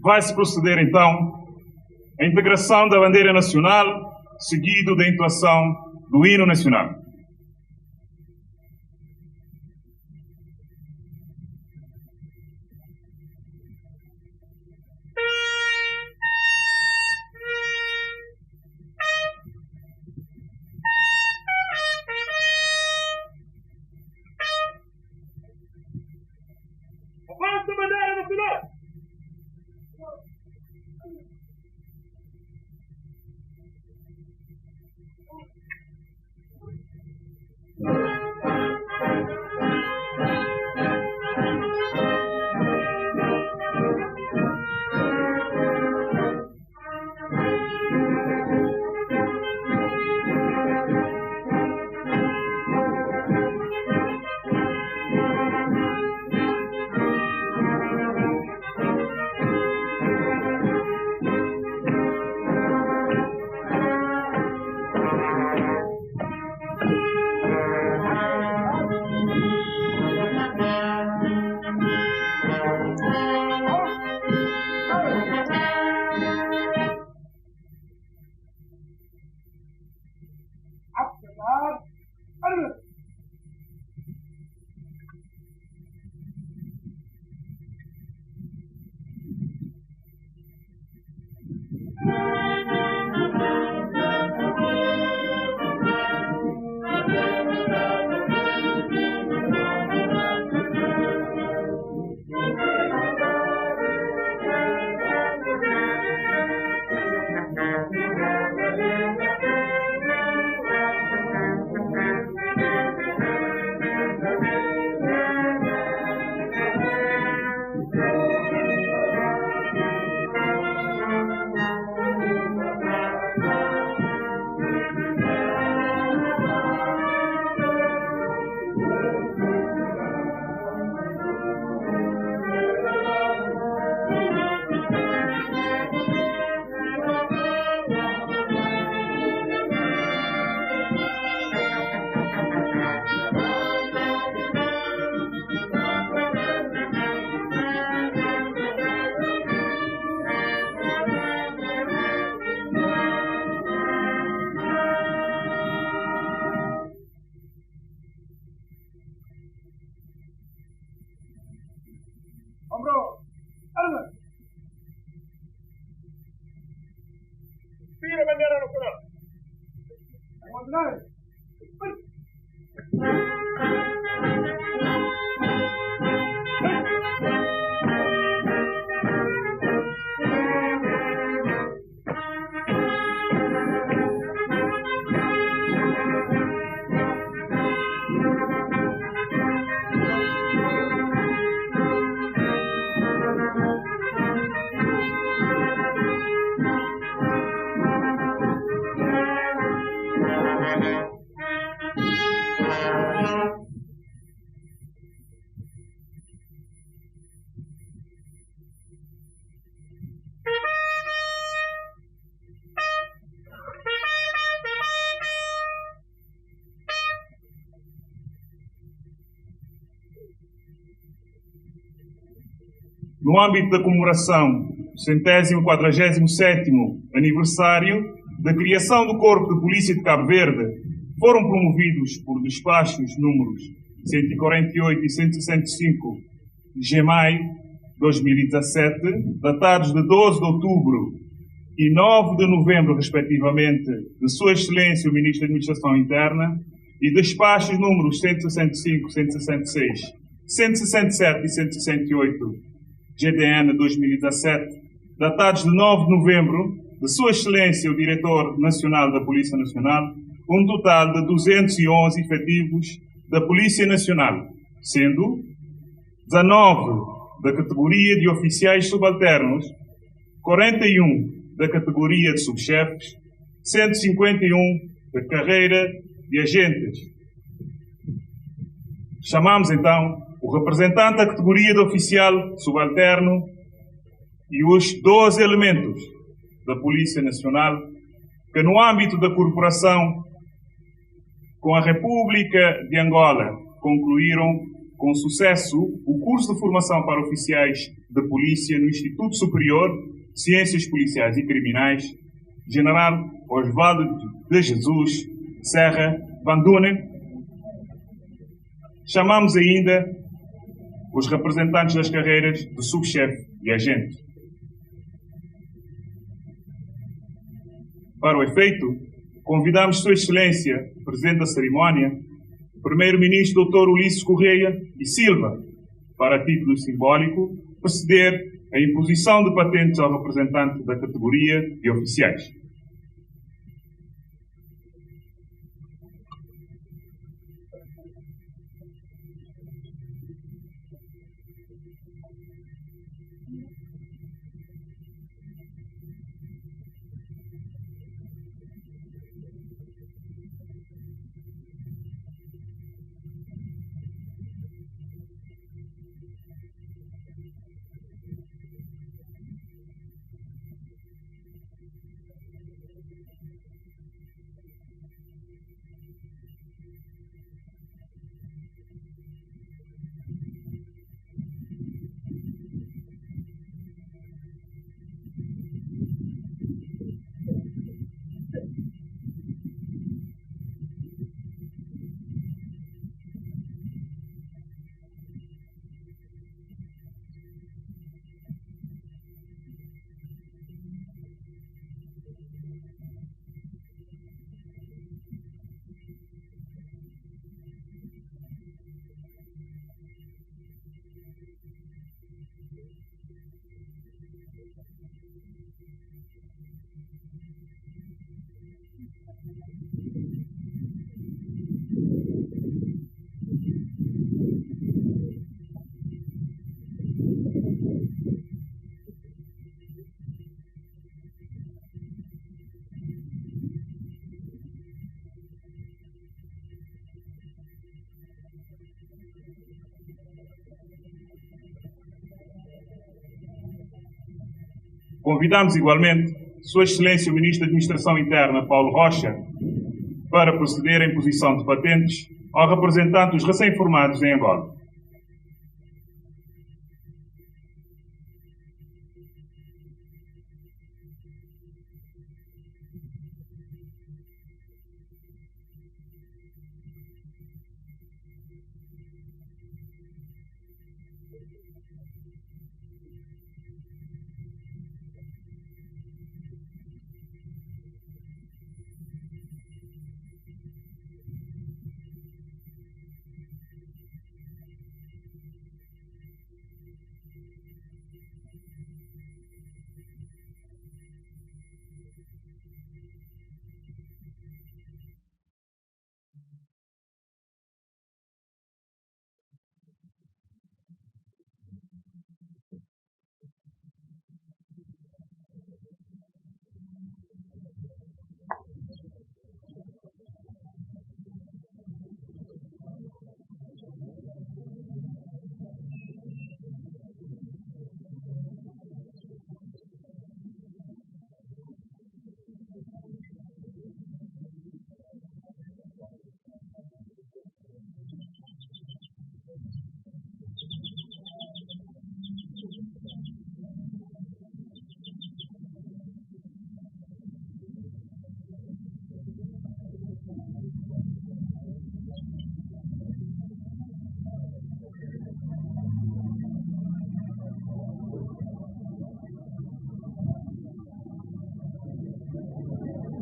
Vai-se proceder, então, à integração da bandeira nacional, seguido da entoação do hino nacional. Avança a bandeira nacional! Tira a bandeira nacional! No âmbito da comemoração do 147º aniversário da criação do Corpo de Polícia de Cabo Verde, foram promovidos por despachos números 148 e 165 de maio de 2017, datados de 12 de outubro e 9 de novembro, respectivamente, de Sua Excelência o Ministro da Administração Interna, e despachos números 165, 166, 167 e 168 GDN 2017, datados de 9 de novembro, de Sua Excelência o Diretor Nacional da Polícia Nacional, um total de 211 efetivos da Polícia Nacional, sendo 19 da categoria de oficiais subalternos, 41 da categoria de subchefes, 151 da carreira de agentes. Chamamos então o representante da categoria de oficial subalterno e os 12 elementos da Polícia Nacional que, no âmbito da corporação com a República de Angola, concluíram com sucesso o curso de formação para oficiais de polícia no Instituto Superior de Ciências Policiais e Criminais, General Osvaldo de Jesus Serra Van Dunen. Chamamos ainda os representantes das carreiras de subchefe e agente. Para o efeito, convidamos Sua Excelência, Presidente da cerimónia, Primeiro-Ministro Dr. Ulisses Correia e Silva, para título simbólico, proceder à imposição de patentes ao representante da categoria de oficiais. Convidamos igualmente Sua Excelência o Ministro da Administração Interna, Paulo Rocha, para proceder à imposição de patentes ao representante dos recém-formados em Angola.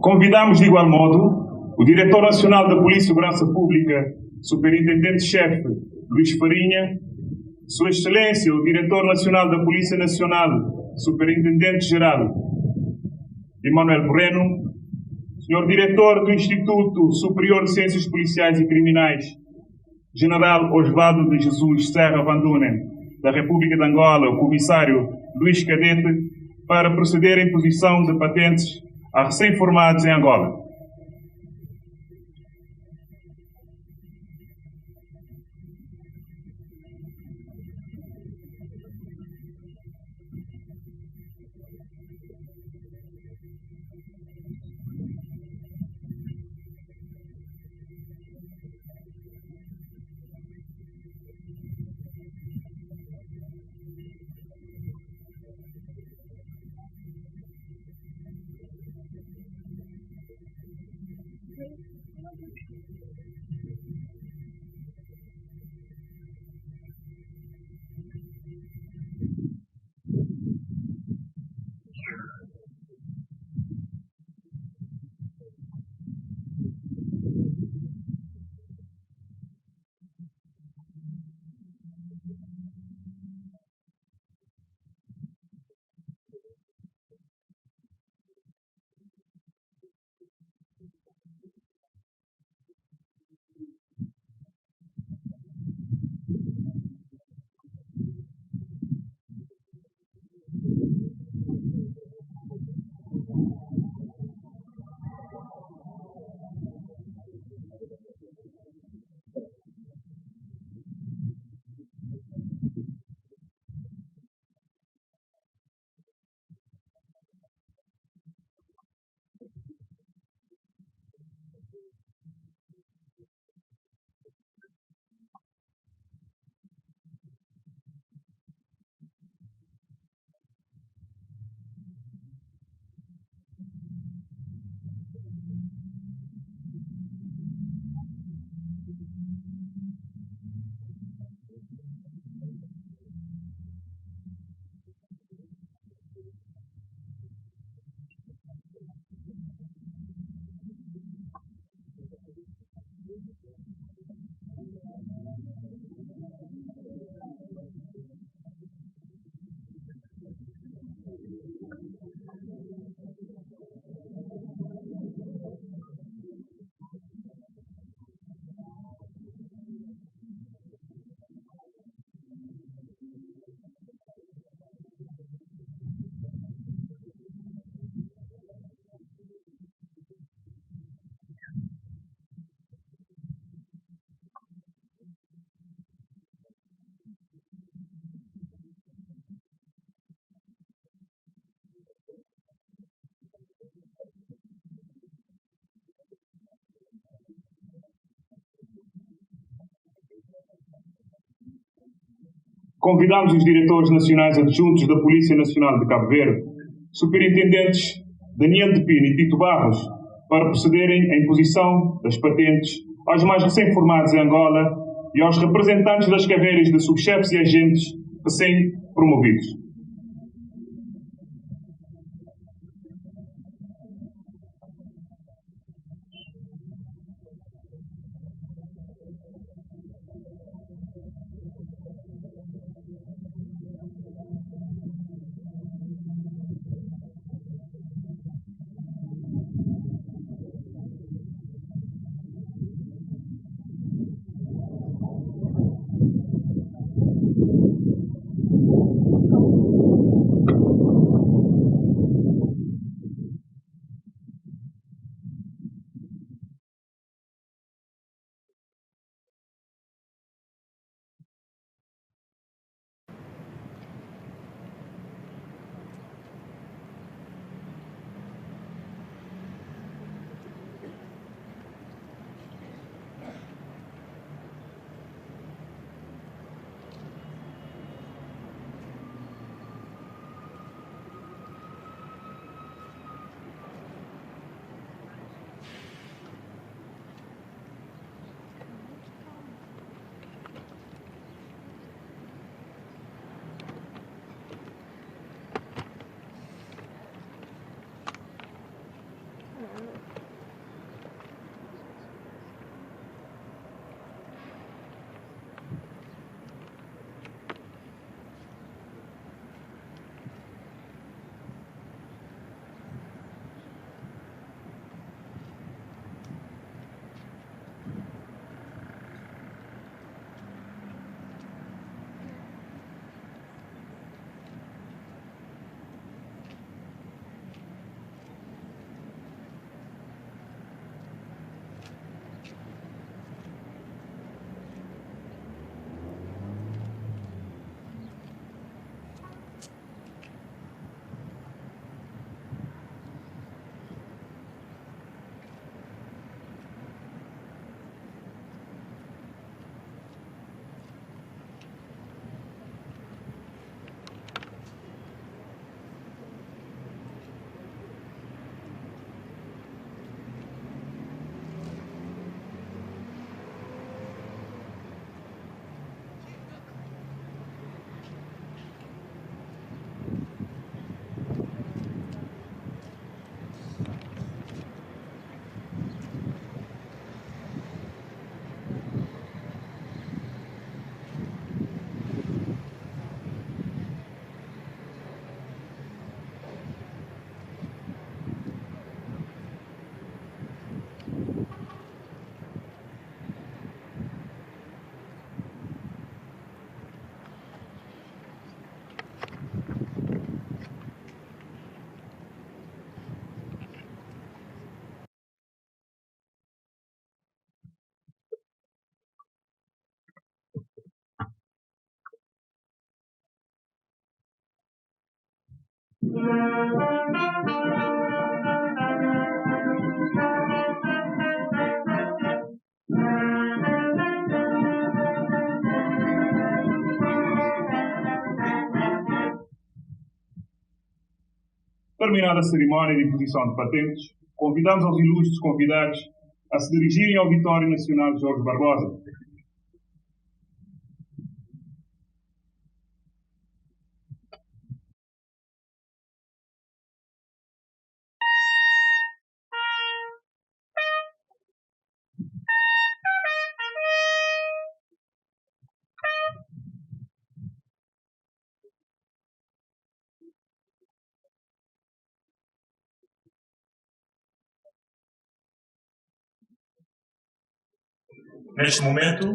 Convidamos, de igual modo, o Diretor Nacional da Polícia e Segurança Pública, Superintendente-Chefe Luís Farinha, Sua Excelência, o Diretor Nacional da Polícia Nacional, Superintendente-Geral Emanuel Moreno, Senhor Diretor do Instituto Superior de Ciências Policiais e Criminais, General Osvaldo de Jesus Serra Van Dunen, da República de Angola, o Comissário Luís Cadete, para proceder à imposição de patentes a recém-formados em Angola. Convidamos os diretores nacionais adjuntos da Polícia Nacional de Cabo Verde, superintendentes Daniel de Pina e Tito Barros, para procederem à imposição das patentes aos mais recém-formados em Angola e aos representantes das carreiras de subchefes e agentes recém-promovidos. Terminada a cerimónia de imposição de patentes, convidamos aos ilustres convidados a se dirigirem ao Auditório Nacional Jorge Barbosa. Neste momento,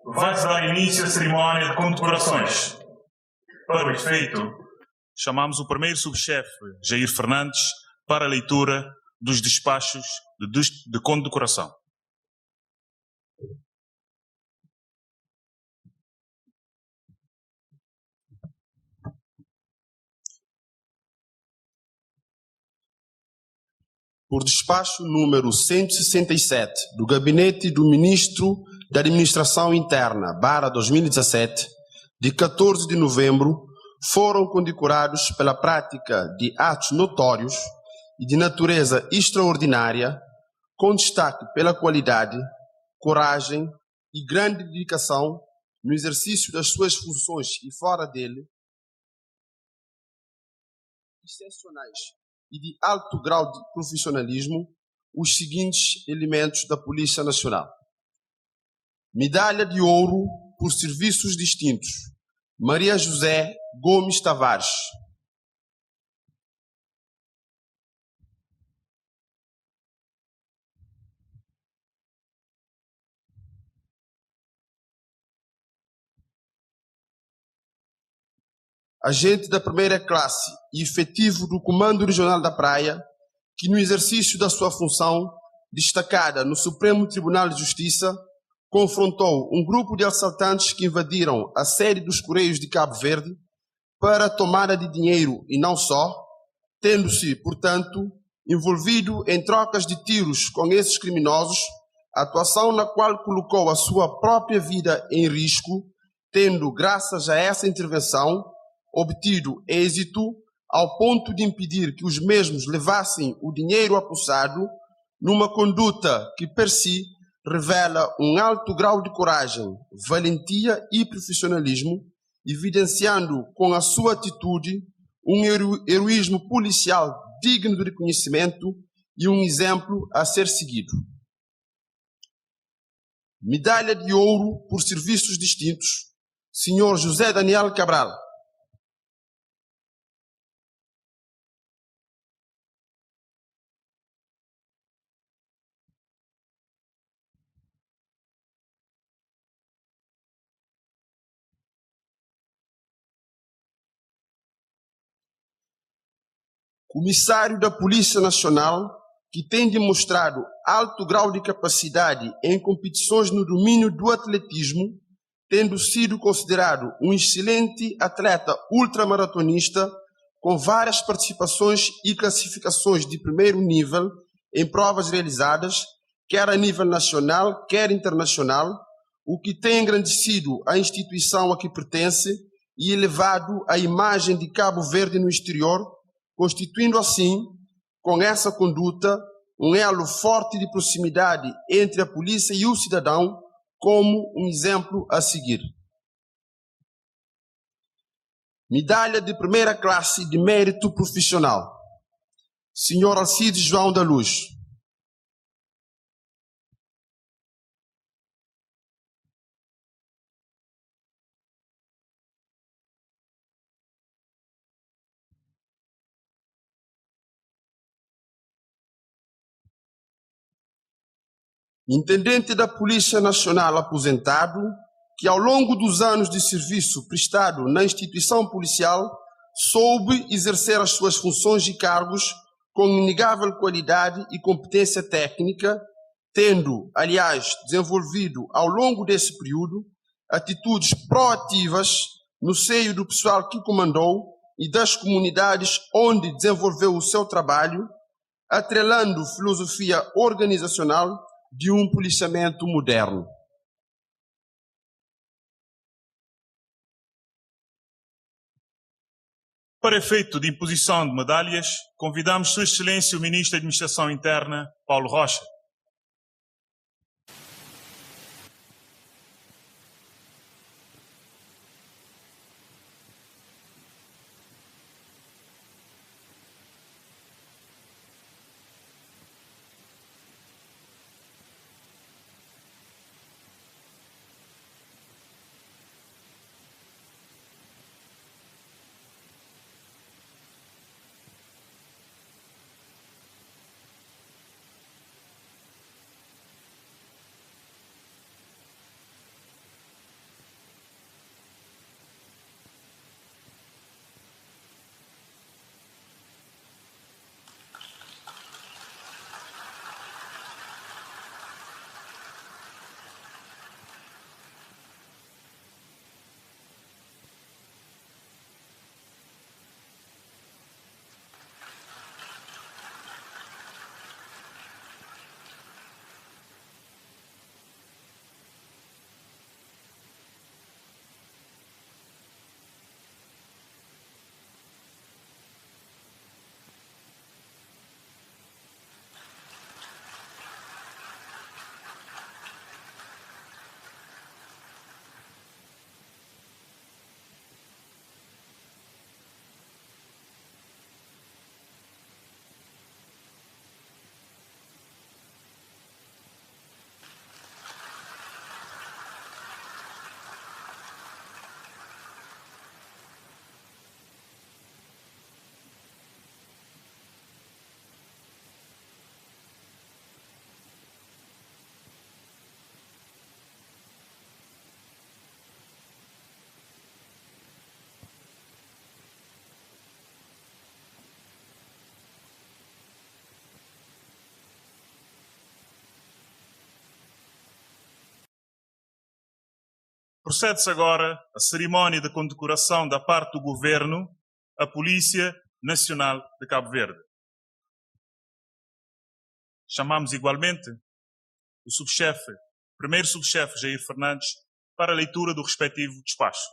vai-se dar início à cerimónia de condecorações. Para o efeito, chamamos o primeiro subchefe, Jair Fernandes, para a leitura dos despachos de condecoração. Por despacho número 167 do Gabinete do Ministro da Administração Interna, /2017, de 14 de novembro, foram condecorados pela prática de atos notórios e de natureza extraordinária, com destaque pela qualidade, coragem e grande dedicação no exercício das suas funções e fora dele, excepcionais e de alto grau de profissionalismo, os seguintes elementos da Polícia Nacional. Medalha de Ouro por Serviços Distintos, Maria José Gomes Tavares. Agente da primeira classe e efetivo do Comando Regional da Praia, que no exercício da sua função, destacada no Supremo Tribunal de Justiça, confrontou um grupo de assaltantes que invadiram a sede dos Correios de Cabo Verde para a tomada de dinheiro e não só, tendo-se, portanto, envolvido em trocas de tiros com esses criminosos, atuação na qual colocou a sua própria vida em risco, tendo, graças a essa intervenção, obtido êxito ao ponto de impedir que os mesmos levassem o dinheiro apossado, numa conduta que per si revela um alto grau de coragem, valentia e profissionalismo, evidenciando com a sua atitude um heroísmo policial digno de reconhecimento e um exemplo a ser seguido. Medalha de Ouro por Serviços Distintos, Sr. José Daniel Cabral. Comissário da Polícia Nacional, que tem demonstrado alto grau de capacidade em competições no domínio do atletismo, tendo sido considerado um excelente atleta ultramaratonista, com várias participações e classificações de primeiro nível em provas realizadas, quer a nível nacional, quer internacional, o que tem engrandecido a instituição a que pertence e elevado a imagem de Cabo Verde no exterior, constituindo assim, com essa conduta, um elo forte de proximidade entre a polícia e o cidadão, como um exemplo a seguir. Medalha de primeira classe de mérito profissional, Sr. Alcides João da Luz. Intendente da Polícia Nacional aposentado, que ao longo dos anos de serviço prestado na instituição policial, soube exercer as suas funções e cargos com inegável qualidade e competência técnica, tendo, aliás, desenvolvido ao longo desse período atitudes proativas no seio do pessoal que comandou, e das comunidades onde desenvolveu o seu trabalho, atrelando filosofia organizacional de um policiamento moderno. Para efeito de imposição de medalhas, convidamos Sua Excelência o Ministro da Administração Interna, Paulo Rocha. Procede-se agora a cerimónia de condecoração da parte do Governo à Polícia Nacional de Cabo Verde. Chamamos igualmente o subchefe, primeiro subchefe Jair Fernandes, para a leitura do respectivo despacho.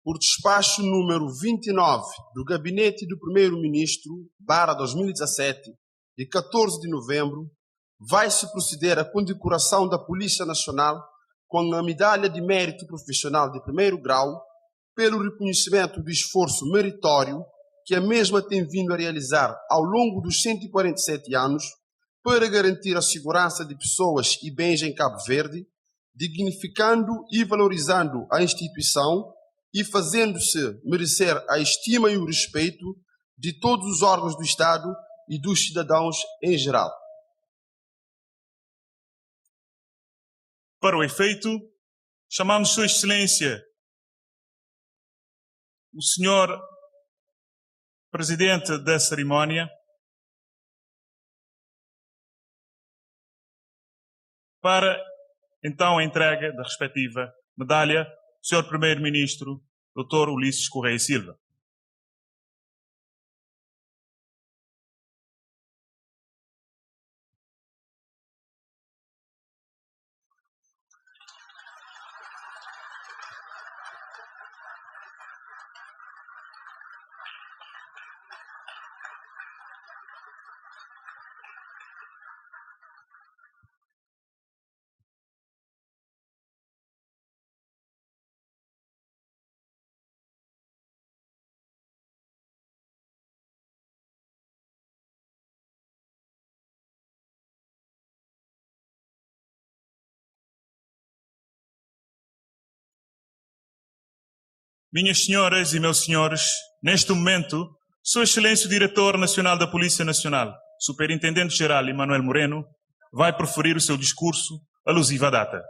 Por despacho número 29 do Gabinete do Primeiro-Ministro, /2017, de 14 de novembro, vai-se proceder à condecoração da Polícia Nacional com a Medalha de Mérito Profissional de primeiro grau pelo reconhecimento do esforço meritório que a mesma tem vindo a realizar ao longo dos 147 anos para garantir a segurança de pessoas e bens em Cabo Verde, dignificando e valorizando a instituição e fazendo-se merecer a estima e o respeito de todos os órgãos do Estado e dos cidadãos em geral. Para o efeito, chamamos Sua Excelência o Senhor Presidente da cerimónia para, então, a entrega da respectiva medalha, Sr. Primeiro-Ministro, Dr. Ulisses Correia Silva. Minhas senhoras e meus senhores, neste momento, Sua Excelência o Diretor Nacional da Polícia Nacional, Superintendente-Geral Emanuel Moreno, vai proferir o seu discurso alusivo à data.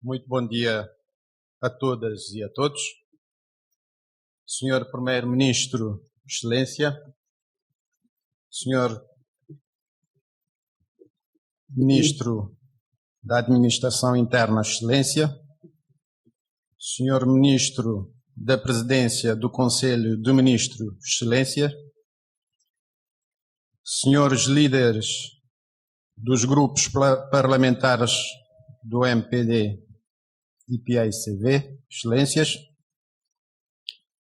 Muito bom dia a todas e a todos. Senhor Primeiro-Ministro, Excelência, Senhor Ministro da Administração Interna, Excelência, Senhor Ministro da Presidência do Conselho de Ministros, Excelência, Senhores líderes dos grupos parlamentares do MPD e PAICV, Excelências,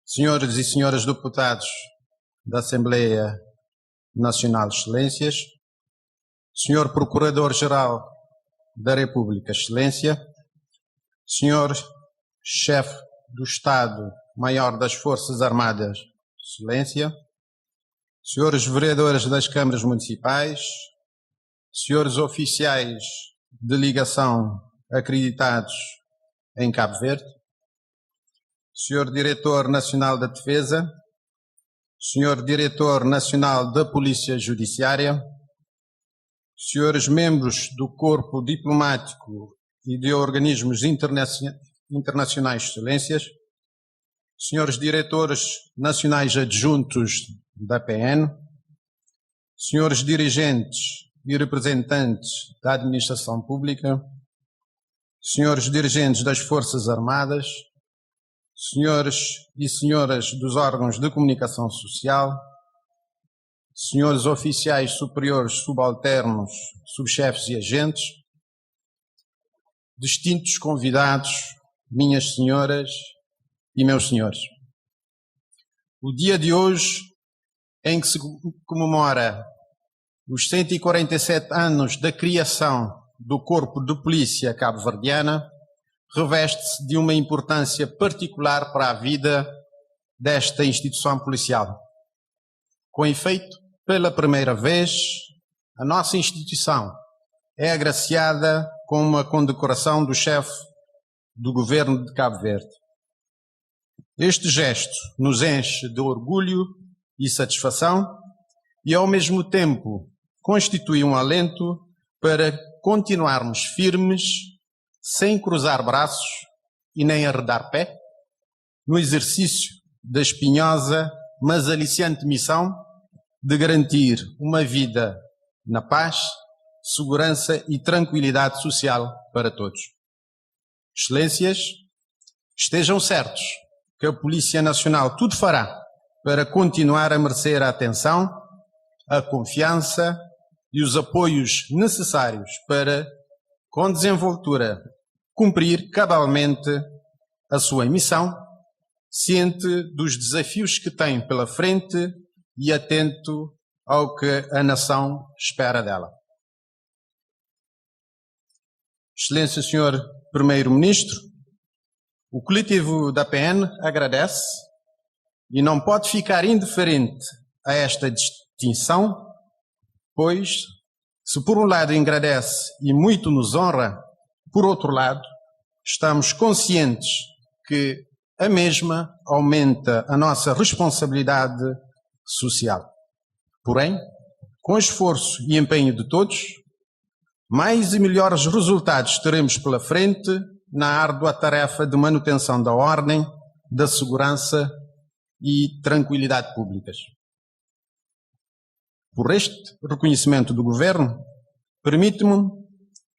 Senhores e Senhoras deputados da Assembleia Nacional, Excelências, Senhor Procurador-Geral da República, Excelência, Senhor Chefe do Estado-Maior das Forças Armadas, Excelência, Senhores Vereadores das Câmaras Municipais, Senhores Oficiais de Ligação acreditados em Cabo Verde, Senhor Diretor Nacional da Defesa, Senhor Diretor Nacional da Polícia Judiciária, Senhores membros do Corpo Diplomático e de organismos internacionais, Excelências, Senhores Diretores Nacionais Adjuntos da PN, Senhores Dirigentes e representantes da Administração Pública, Senhores Dirigentes das Forças Armadas, Senhores e Senhoras dos órgãos de comunicação social, Senhores Oficiais Superiores Subalternos, Subchefes e Agentes, distintos convidados, minhas senhoras e meus senhores. O dia de hoje, em que se comemora os 147 anos da criação do Corpo de Polícia Cabo-Verdiana, reveste-se de uma importância particular para a vida desta instituição policial. Com efeito, pela primeira vez, a nossa instituição é agraciada com uma condecoração do chefe do governo de Cabo Verde. Este gesto nos enche de orgulho e satisfação e, ao mesmo tempo, constitui um alento para continuarmos firmes, sem cruzar braços e nem arredar pé, no exercício da espinhosa, mas aliciante missão de garantir uma vida na paz, segurança e tranquilidade social para todos. Excelências, estejam certos que a Polícia Nacional tudo fará para continuar a merecer a atenção, a confiança e os apoios necessários para, com desenvoltura, cumprir cabalmente a sua missão, ciente dos desafios que tem pela frente e atento ao que a nação espera dela. Excelência Senhor Primeiro-Ministro, o coletivo da PN agradece e não pode ficar indiferente a esta distinção, pois, se por um lado agradece e muito nos honra, por outro lado, estamos conscientes que a mesma aumenta a nossa responsabilidade social. Porém, com esforço e empenho de todos, mais e melhores resultados teremos pela frente na árdua tarefa de manutenção da ordem, da segurança e tranquilidade públicas. Por este reconhecimento do Governo, permite-me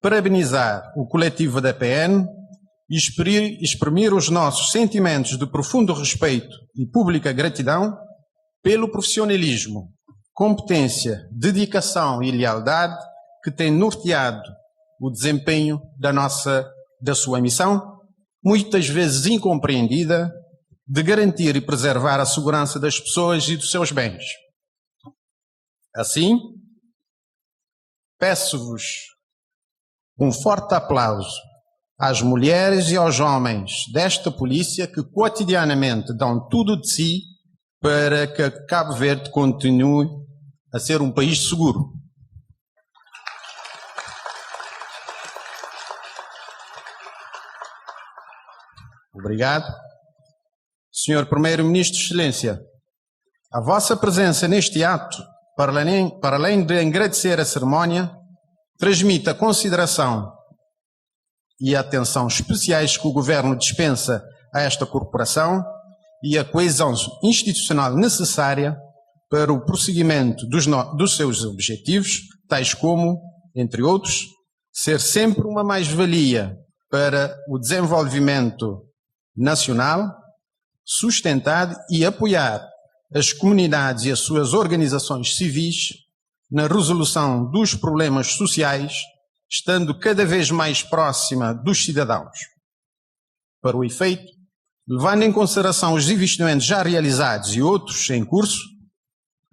parabenizar o coletivo da PN e exprimir os nossos sentimentos de profundo respeito e pública gratidão pelo profissionalismo, competência, dedicação e lealdade que tem norteado o desempenho da sua missão, muitas vezes incompreendida, de garantir e preservar a segurança das pessoas e dos seus bens. Assim, peço-vos um forte aplauso às mulheres e aos homens desta polícia que cotidianamente dão tudo de si para que Cabo Verde continue a ser um país seguro. Obrigado. Senhor Primeiro-Ministro, Excelência, a vossa presença neste ato, para além de agradecer a cerimónia, transmite a consideração e atenção especiais que o Governo dispensa a esta corporação e a coesão institucional necessária para o prosseguimento dos seus objetivos, tais como, entre outros, ser sempre uma mais-valia para o desenvolvimento nacional, sustentar e apoiar as comunidades e as suas organizações civis na resolução dos problemas sociais, estando cada vez mais próxima dos cidadãos. Para o efeito, levando em consideração os investimentos já realizados e outros em curso,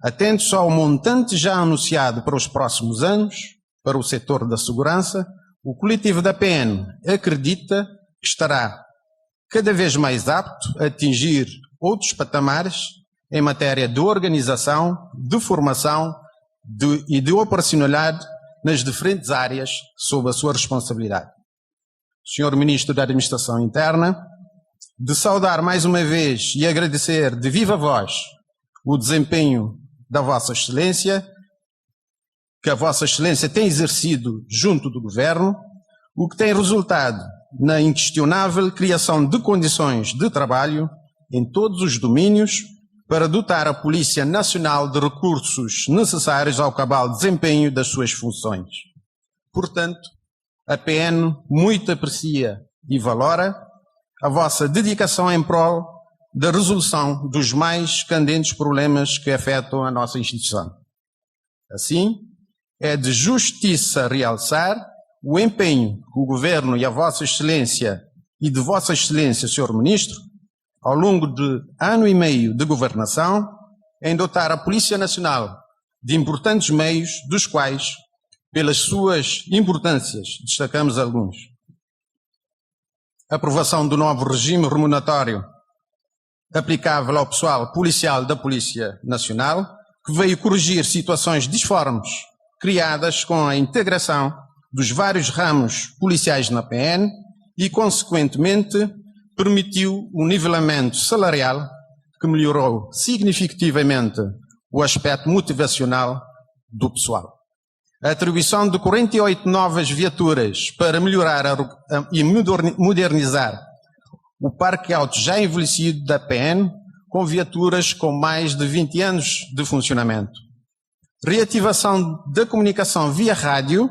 atento ao montante já anunciado para os próximos anos, para o setor da segurança, o coletivo da PN acredita que estará cada vez mais apto a atingir outros patamares em matéria de organização, de formação e de operacionalidade nas diferentes áreas sob a sua responsabilidade. Senhor Ministro da Administração Interna, de saudar mais uma vez e agradecer de viva voz o desempenho da Vossa Excelência, que a Vossa Excelência tem exercido junto do Governo, o que tem resultado na inquestionável criação de condições de trabalho em todos os domínios para dotar a Polícia Nacional de recursos necessários ao cabal desempenho das suas funções. Portanto, a PN muito aprecia e valora a vossa dedicação em prol da resolução dos mais candentes problemas que afetam a nossa instituição. Assim, é de justiça realçar o empenho que o Governo e a Vossa Excelência e de Vossa Excelência, Sr. Ministro, ao longo de ano e meio de governação, em dotar a Polícia Nacional de importantes meios, dos quais, pelas suas importâncias, destacamos alguns. Aprovação do novo regime remuneratório aplicável ao pessoal policial da Polícia Nacional, que veio corrigir situações disformes criadas com a integração dos vários ramos policiais na PN e, consequentemente, permitiu um nivelamento salarial que melhorou significativamente o aspecto motivacional do pessoal. A atribuição de 48 novas viaturas para melhorar e modernizar o parque auto já envelhecido da PN, com viaturas com mais de 20 anos de funcionamento. Reativação da comunicação via rádio,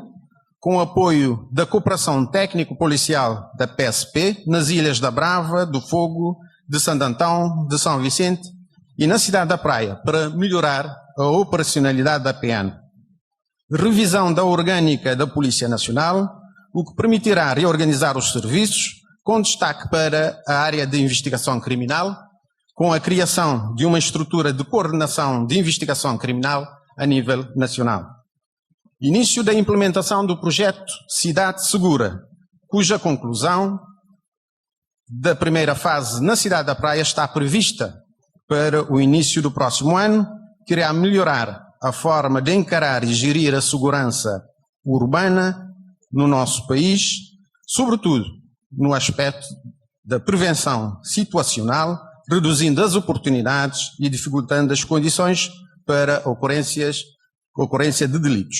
com apoio da cooperação técnico-policial da PSP, nas Ilhas da Brava, do Fogo, de Santo Antão, de São Vicente e na cidade da Praia, para melhorar a operacionalidade da PN. Revisão da orgânica da Polícia Nacional, o que permitirá reorganizar os serviços, com destaque para a área de investigação criminal, com a criação de uma estrutura de coordenação de investigação criminal a nível nacional. Início da implementação do projeto Cidade Segura, cuja conclusão da primeira fase na cidade da Praia está prevista para o início do próximo ano, que irá melhorar a forma de encarar e gerir a segurança urbana no nosso país, sobretudo no aspecto da prevenção situacional, reduzindo as oportunidades e dificultando as condições para ocorrência de delitos.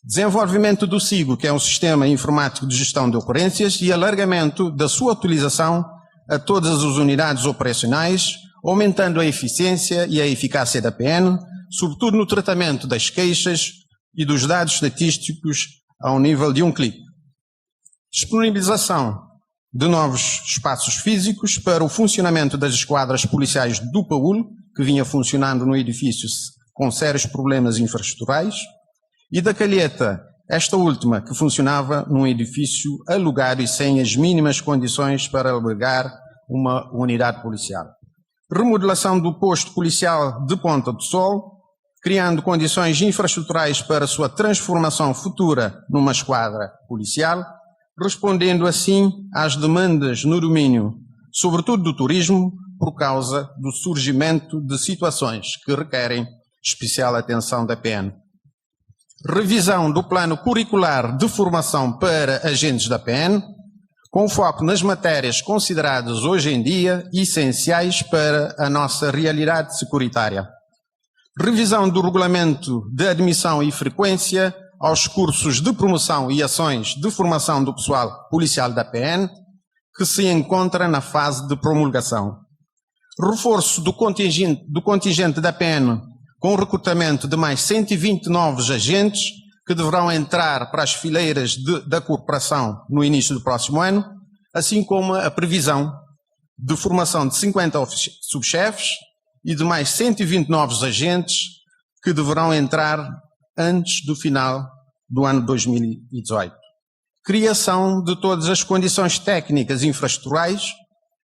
Desenvolvimento do SIGO, que é um sistema informático de gestão de ocorrências, e alargamento da sua utilização a todas as unidades operacionais, aumentando a eficiência e a eficácia da PN, sobretudo no tratamento das queixas e dos dados estatísticos ao nível de um clique. Disponibilização de novos espaços físicos para o funcionamento das esquadras policiais do PAUL, que vinha funcionando no edifício com sérios problemas infraestruturais, e da Calheta, esta última que funcionava num edifício alugado e sem as mínimas condições para albergar uma unidade policial. Remodelação do posto policial de Ponta do Sol, criando condições infraestruturais para sua transformação futura numa esquadra policial, respondendo assim às demandas no domínio, sobretudo do turismo, por causa do surgimento de situações que requerem especial atenção da PN. Revisão do plano curricular de formação para agentes da PN, com foco nas matérias consideradas hoje em dia essenciais para a nossa realidade securitária. Revisão do regulamento de admissão e frequência aos cursos de promoção e ações de formação do pessoal policial da PN, que se encontra na fase de promulgação. Reforço do contingente da PN com o recrutamento de mais 120 novos agentes que deverão entrar para as fileiras da corporação no início do próximo ano, assim como a previsão de formação de 50 subchefes e de mais 120 novos agentes que deverão entrar antes do final do ano 2018. Criação de todas as condições técnicas e infraestruturais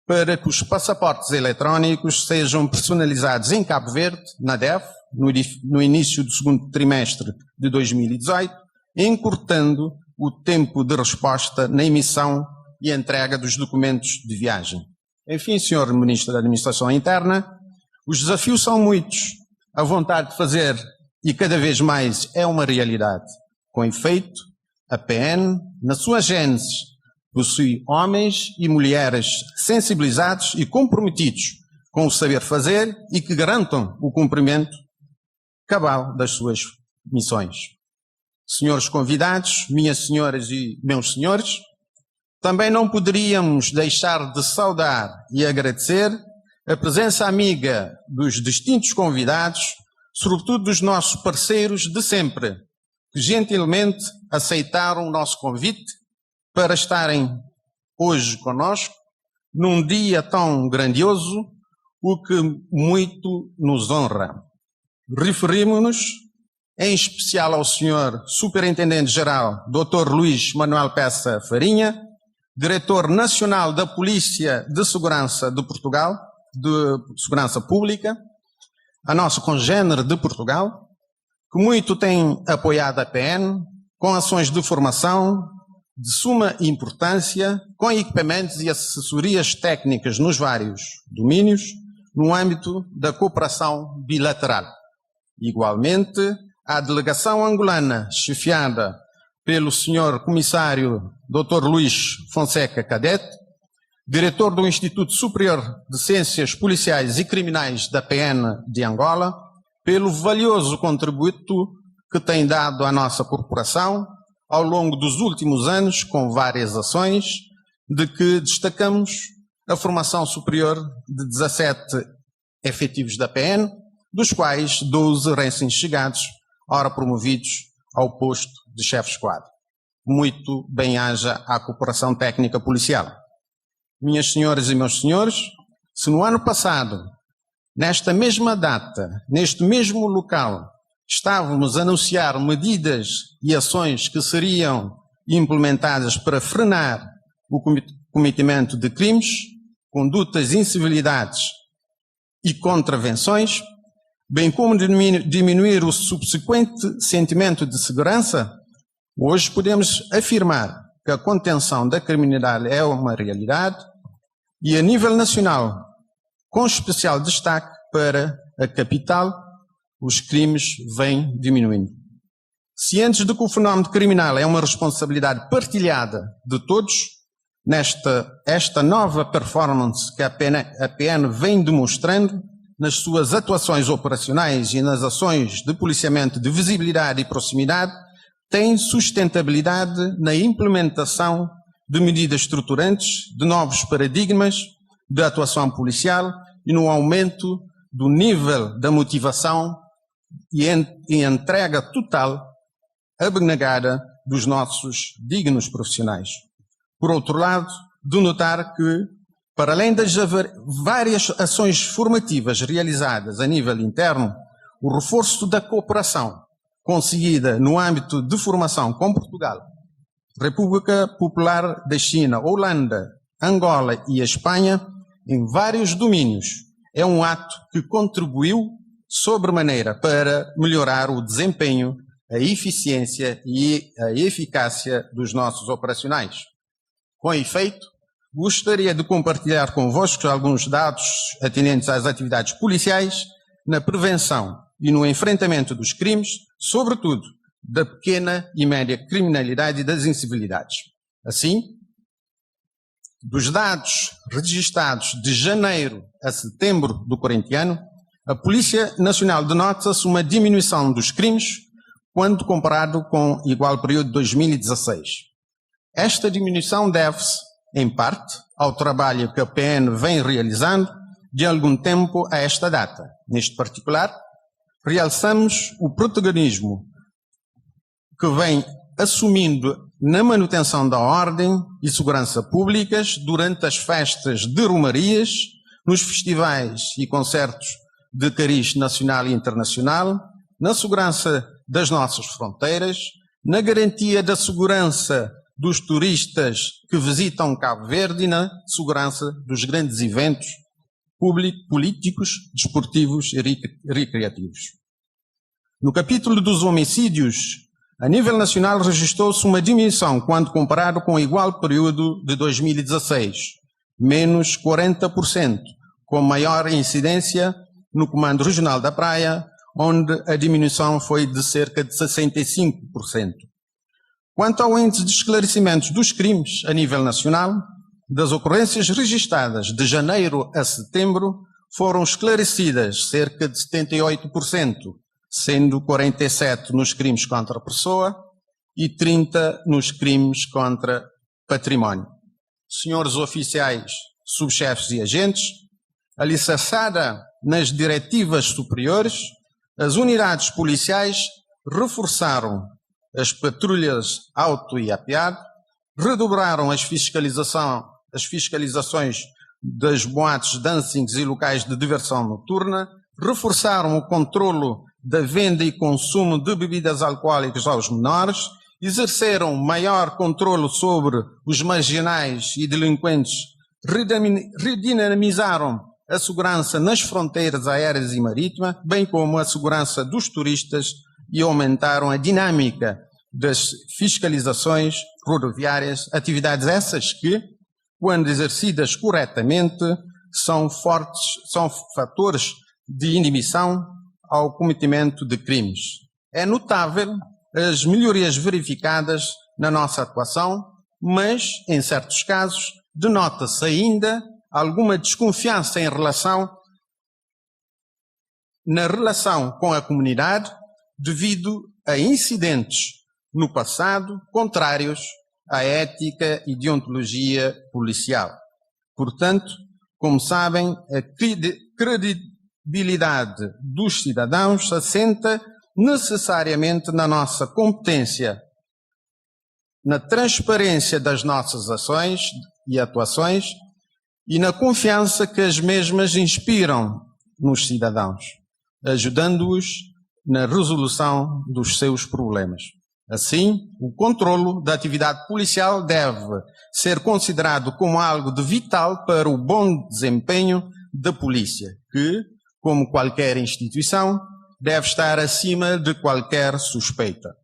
para que os passaportes eletrónicos sejam personalizados em Cabo Verde, na DEF, no início do segundo trimestre de 2018, encurtando o tempo de resposta na emissão e entrega dos documentos de viagem. Enfim, Sr. Ministro da Administração Interna, os desafios são muitos, a vontade de fazer e cada vez mais é uma realidade. Com efeito, a PN, na sua gênese, possui homens e mulheres sensibilizados e comprometidos com o saber fazer e que garantam o cumprimento cabal das suas missões. Senhores convidados, minhas senhoras e meus senhores, também não poderíamos deixar de saudar e agradecer a presença amiga dos distintos convidados, sobretudo dos nossos parceiros de sempre, que gentilmente aceitaram o nosso convite para estarem hoje conosco, num dia tão grandioso, o que muito nos honra. Referimos-nos em especial ao Sr. Superintendente-Geral, Dr. Luís Manuel Peça Farinha, Diretor Nacional da Polícia de Segurança de Portugal, de Segurança Pública, a nossa congênere de Portugal, que muito tem apoiado a PN com ações de formação de suma importância, com equipamentos e assessorias técnicas nos vários domínios, no âmbito da cooperação bilateral. Igualmente, a delegação angolana, chefiada pelo Sr. Comissário Dr. Luís Fonseca Cadete, diretor do Instituto Superior de Ciências Policiais e Criminais da PN de Angola, pelo valioso contributo que tem dado à nossa corporação ao longo dos últimos anos, com várias ações, de que destacamos a formação superior de 17 efetivos da PN, dos quais 12 recém-chegados, ora promovidos ao posto de chefe de quadro. Muito bem-haja à cooperação técnica policial. Minhas senhoras e meus senhores, se no ano passado, nesta mesma data, neste mesmo local, estávamos a anunciar medidas e ações que seriam implementadas para frenar o cometimento de crimes, condutas, incivilidades e contravenções, bem como diminuir o subsequente sentimento de segurança, hoje podemos afirmar que a contenção da criminalidade é uma realidade e, a nível nacional, com especial destaque para a capital, os crimes vêm diminuindo. Cientes de que o fenómeno criminal é uma responsabilidade partilhada de todos, esta nova performance que a PN vem demonstrando nas suas atuações operacionais e nas ações de policiamento de visibilidade e proximidade, tem sustentabilidade na implementação de medidas estruturantes, de novos paradigmas de atuação policial e no aumento do nível da motivação e entrega total abnegada dos nossos dignos profissionais. Por outro lado, de notar que, para além das várias ações formativas realizadas a nível interno, o reforço da cooperação conseguida no âmbito de formação com Portugal, República Popular da China, Holanda, Angola e a Espanha, em vários domínios, é um ato que contribuiu sobremaneira para melhorar o desempenho, a eficiência e a eficácia dos nossos operacionais. Com efeito, gostaria de compartilhar convosco alguns dados atinentes às atividades policiais na prevenção e no enfrentamento dos crimes, sobretudo da pequena e média criminalidade e das incivilidades. Assim, dos dados registados de janeiro a setembro do corrente ano, a Polícia Nacional denota-se uma diminuição dos crimes quando comparado com o igual período de 2016. Esta diminuição deve-se, em parte, ao trabalho que a PN vem realizando de algum tempo a esta data. Neste particular, realçamos o protagonismo que vem assumindo na manutenção da ordem e segurança públicas durante as festas de romarias, nos festivais e concertos de cariz nacional e internacional, na segurança das nossas fronteiras, na garantia da segurança dos turistas que visitam Cabo Verde e na segurança dos grandes eventos políticos, desportivos e recreativos. No capítulo dos homicídios, a nível nacional registrou-se uma diminuição quando comparado com o igual período de 2016, menos 40%, com maior incidência no Comando Regional da Praia, onde a diminuição foi de cerca de 65%. Quanto ao índice de esclarecimentos dos crimes a nível nacional, das ocorrências registradas de janeiro a setembro, foram esclarecidas cerca de 78%, sendo 47% nos crimes contra a pessoa e 30% nos crimes contra património. Senhores oficiais, subchefes e agentes, alicerçada nas diretivas superiores, as unidades policiais reforçaram as patrulhas auto e a pé, redobraram as fiscalizações das boates, dancings e locais de diversão noturna, reforçaram o controlo da venda e consumo de bebidas alcoólicas aos menores, exerceram maior controlo sobre os marginais e delinquentes, redinamizaram a segurança nas fronteiras aéreas e marítimas, bem como a segurança dos turistas e aumentaram a dinâmica das fiscalizações rodoviárias, atividades essas que, quando exercidas corretamente, são fatores de inibição ao cometimento de crimes. É notável as melhorias verificadas na nossa atuação, mas, em certos casos, denota-se ainda alguma desconfiança na relação com a comunidade devido a incidentes no passado contrários à ética e deontologia policial. Portanto, como sabem, a credibilidade dos cidadãos assenta necessariamente na nossa competência, na transparência das nossas ações e atuações e na confiança que as mesmas inspiram nos cidadãos, ajudando-os na resolução dos seus problemas. Assim, o controlo da atividade policial deve ser considerado como algo de vital para o bom desempenho da polícia, que, como qualquer instituição, deve estar acima de qualquer suspeita.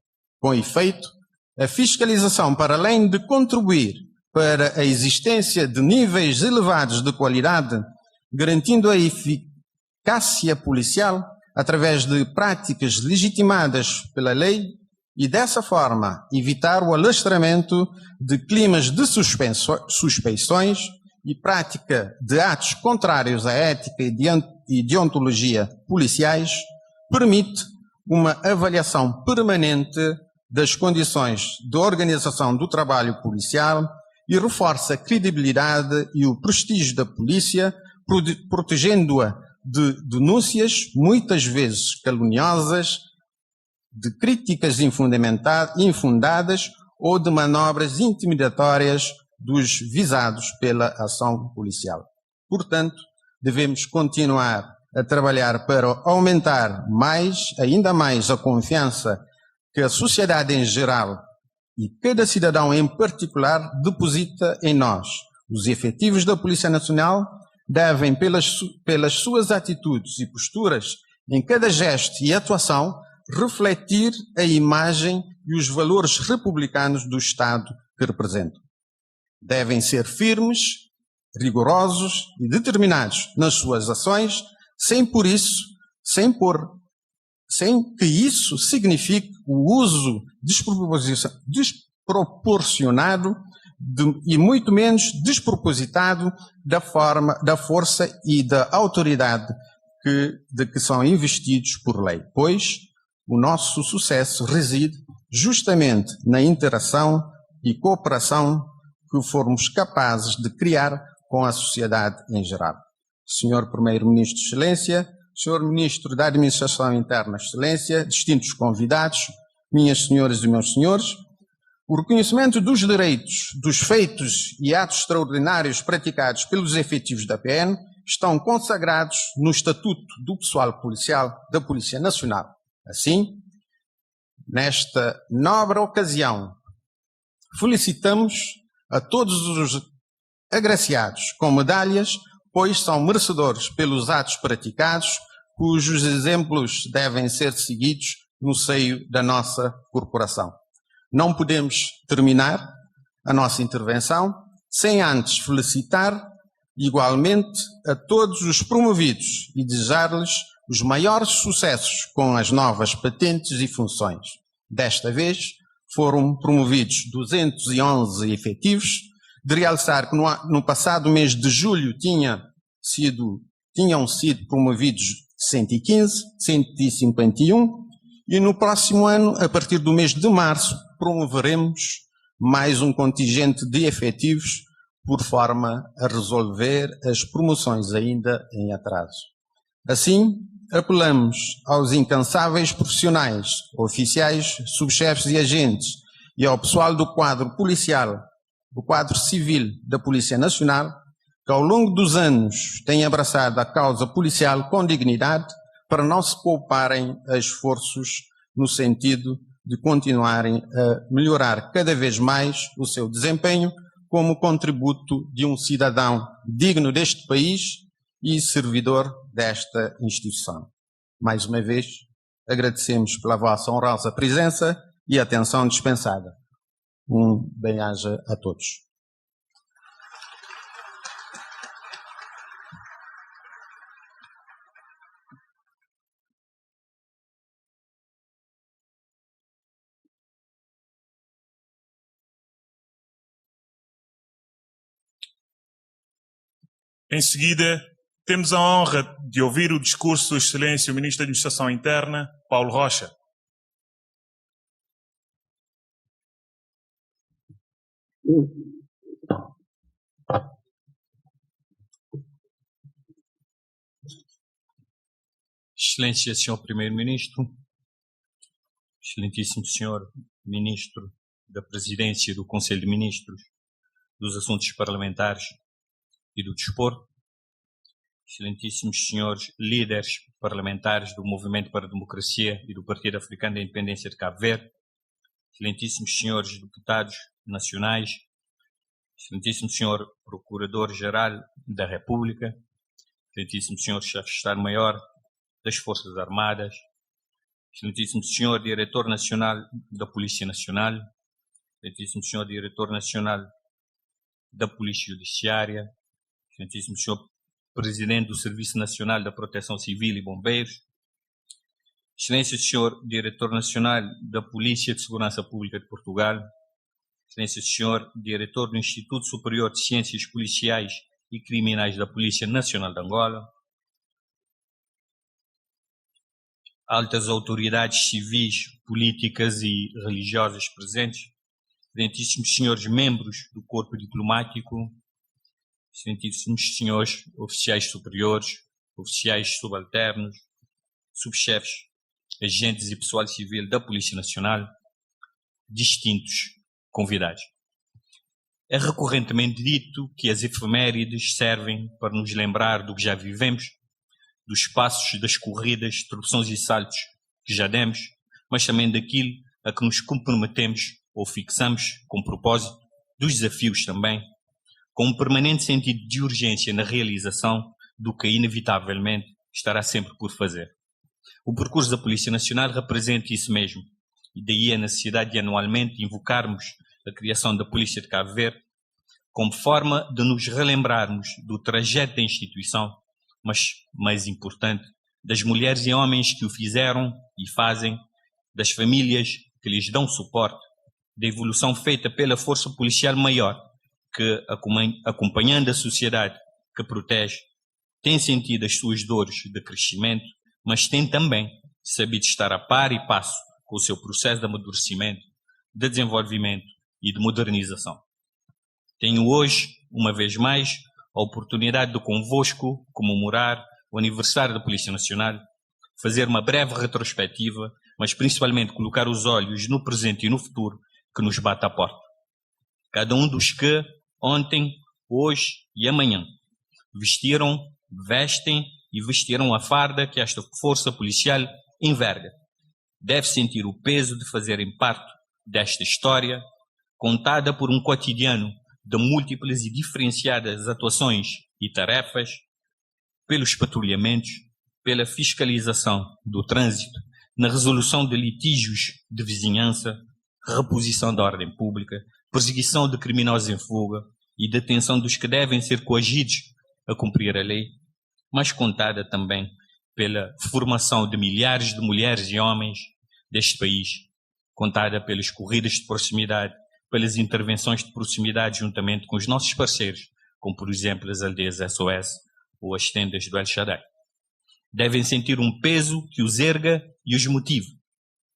Com efeito, a fiscalização, para além de contribuir para a existência de níveis elevados de qualidade, garantindo a eficácia policial através de práticas legitimadas pela lei e, dessa forma, evitar o alastramento de climas de suspeições e prática de atos contrários à ética e deontologia policiais, permite uma avaliação permanente das condições de organização do trabalho policial e reforça a credibilidade e o prestígio da polícia, protegendo-a de denúncias, muitas vezes caluniosas, de críticas infundadas ou de manobras intimidatórias dos visados pela ação policial. Portanto, devemos continuar a trabalhar para aumentar ainda mais a confiança que a sociedade em geral e cada cidadão em particular deposita em nós. Os efetivos da Polícia Nacional devem, pelas suas atitudes e posturas, em cada gesto e atuação, refletir a imagem e os valores republicanos do Estado que representam. Devem ser firmes, rigorosos e determinados nas suas ações, sem que isso signifique o uso desproporcionado e muito menos despropositado da força e da autoridade de que são investidos por lei, pois o nosso sucesso reside justamente na interação e cooperação que formos capazes de criar com a sociedade em geral. Senhor Primeiro-Ministro de Excelência, Senhor Ministro da Administração Interna, Excelência, distintos convidados, minhas senhoras e meus senhores, o reconhecimento dos direitos, dos feitos e atos extraordinários praticados pelos efetivos da PN estão consagrados no Estatuto do Pessoal Policial da Polícia Nacional. Assim, nesta nobre ocasião, felicitamos a todos os agraciados com medalhas, pois são merecedores pelos atos praticados, cujos exemplos devem ser seguidos no seio da nossa corporação. Não podemos terminar a nossa intervenção sem antes felicitar igualmente a todos os promovidos e desejar-lhes os maiores sucessos com as novas patentes e funções. Desta vez foram promovidos 211 efetivos, de realçar que no passado mês de julho tinham sido promovidos 115, 151, e no próximo ano, a partir do mês de março, promoveremos mais um contingente de efetivos por forma a resolver as promoções ainda em atraso. Assim, apelamos aos incansáveis profissionais, oficiais, subchefes e agentes e ao pessoal do quadro policial, do quadro civil da Polícia Nacional, que ao longo dos anos têm abraçado a causa policial com dignidade para não se pouparem a esforços no sentido de continuarem a melhorar cada vez mais o seu desempenho como contributo de um cidadão digno deste país e servidor desta instituição. Mais uma vez, agradecemos pela vossa honrosa presença e atenção dispensada. Bem-aja a todos. Em seguida, temos a honra de ouvir o discurso de Excelência, o Ministro da Administração Interna, Paulo Rocha. Excelência, Senhor Primeiro-Ministro, Excelentíssimo Senhor Ministro da Presidência do Conselho de Ministros dos Assuntos Parlamentares e do Desporto, Excelentíssimos Senhores Líderes Parlamentares do Movimento para a Democracia e do Partido Africano da Independência de Cabo Verde, Excelentíssimos Senhores Deputados Nacionais, Excelentíssimo Senhor Procurador-Geral da República, Excelentíssimo Senhor Chefe de Estado-Maior das Forças Armadas, Excelentíssimo Senhor Diretor Nacional da Polícia Nacional, Excelentíssimo Senhor Diretor Nacional da Polícia Judiciária, Excelentíssimo Senhor Presidente do Serviço Nacional da Proteção Civil e Bombeiros, Excelência Senhor Diretor Nacional da Polícia de Segurança Pública de Portugal, Excelência Senhor Diretor do Instituto Superior de Ciências Policiais e Criminais da Polícia Nacional de Angola, altas autoridades civis, políticas e religiosas presentes, excelentíssimos senhores membros do Corpo Diplomático, excelentíssimos senhores oficiais superiores, oficiais subalternos, subchefes, agentes e pessoal civil da Polícia Nacional, distintos convidados. É recorrentemente dito que as efemérides servem para nos lembrar do que já vivemos, dos passos, das corridas, tropeções e saltos que já demos, mas também daquilo a que nos comprometemos ou fixamos com propósito, dos desafios também, com um permanente sentido de urgência na realização do que inevitavelmente estará sempre por fazer. O percurso da Polícia Nacional representa isso mesmo, e daí a necessidade de anualmente invocarmos a criação da Polícia de Cabo Verde como forma de nos relembrarmos do trajeto da instituição, mas, mais importante, das mulheres e homens que o fizeram e fazem, das famílias que lhes dão suporte, da evolução feita pela força policial maior, que, acompanhando a sociedade que protege, tem sentido as suas dores de crescimento, mas tem também sabido estar a par e passo com o seu processo de amadurecimento, de desenvolvimento e de modernização. Tenho hoje, uma vez mais, a oportunidade de convosco comemorar o aniversário da Polícia Nacional, fazer uma breve retrospectiva, mas principalmente colocar os olhos no presente e no futuro que nos bate à porta. Cada um dos que, ontem, hoje e amanhã, vestiram, vestem e vestirão a farda que esta força policial enverga, deve sentir o peso de fazerem parte desta história, contada por um cotidiano de múltiplas e diferenciadas atuações e tarefas, pelos patrulhamentos, pela fiscalização do trânsito, na resolução de litígios de vizinhança, reposição da ordem pública, perseguição de criminosos em fuga e detenção dos que devem ser coagidos a cumprir a lei, mas contada também pela formação de milhares de mulheres e homens deste país, contada pelas corridas de proximidade, pelas intervenções de proximidade juntamente com os nossos parceiros, como por exemplo as aldeias SOS ou as tendas do El Shaddai. Devem sentir um peso que os erga e os motive,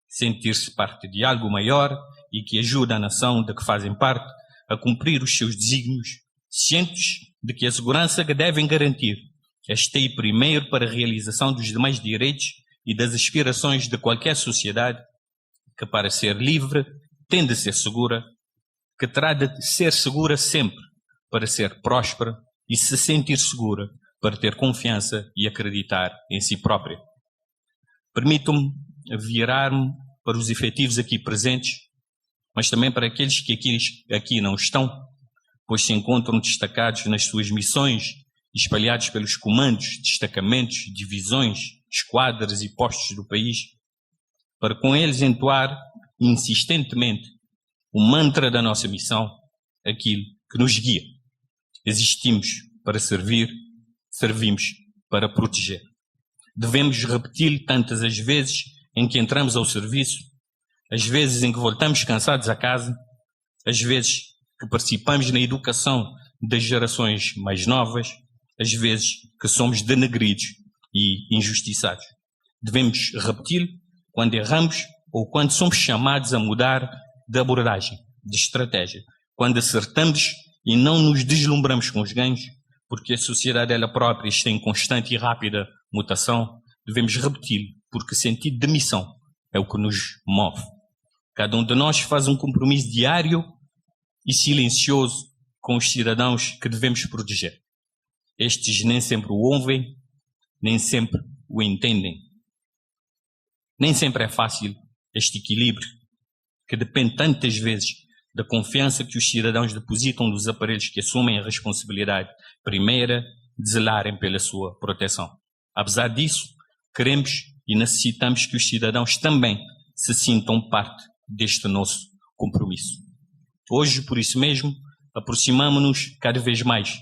sentir-se parte de algo maior e que ajuda a nação de que fazem parte a cumprir os seus desígnios, cientes de que a segurança que devem garantir esteja primeiro para a realização dos demais direitos e das aspirações de qualquer sociedade que, para ser livre, tem de ser segura, que terá de ser segura sempre para ser próspera e se sentir segura para ter confiança e acreditar em si própria. Permitam-me virar-me para os efetivos aqui presentes, mas também para aqueles que aqui não estão, pois se encontram destacados nas suas missões, espalhados pelos comandos, destacamentos, divisões, esquadras e postos do país, para com eles entoar insistentemente o mantra da nossa missão, aquilo que nos guia. Existimos para servir, servimos para proteger. Devemos repetir tantas as vezes em que entramos ao serviço, as vezes em que voltamos cansados a casa, as vezes que participamos na educação das gerações mais novas, as vezes que somos denegridos e injustiçados. Devemos repetir quando erramos ou quando somos chamados a mudar de abordagem, de estratégia, quando acertamos e não nos deslumbramos com os ganhos, porque a sociedade ela própria está em constante e rápida mutação. Devemos repetir, porque sentido de missão é o que nos move. Cada um de nós faz um compromisso diário e silencioso com os cidadãos que devemos proteger. Estes nem sempre o ouvem, nem sempre o entendem. Nem sempre é fácil este equilíbrio, que depende tantas vezes da confiança que os cidadãos depositam nos aparelhos que assumem a responsabilidade primeira de zelarem pela sua proteção. Apesar disso, queremos e necessitamos que os cidadãos também se sintam parte deste nosso compromisso. Hoje, por isso mesmo, aproximamo-nos cada vez mais,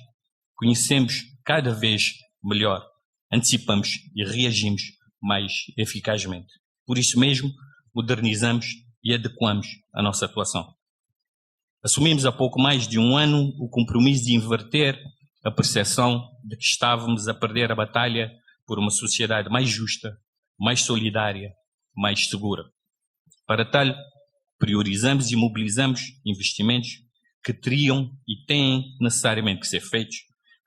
conhecemos cada vez melhor, antecipamos e reagimos mais eficazmente. Por isso mesmo, modernizamos e adequamos a nossa atuação. Assumimos há pouco mais de um ano o compromisso de inverter a percepção de que estávamos a perder a batalha por uma sociedade mais justa, mais solidária, mais segura. Para tal, priorizamos e mobilizamos investimentos que teriam e têm necessariamente que ser feitos.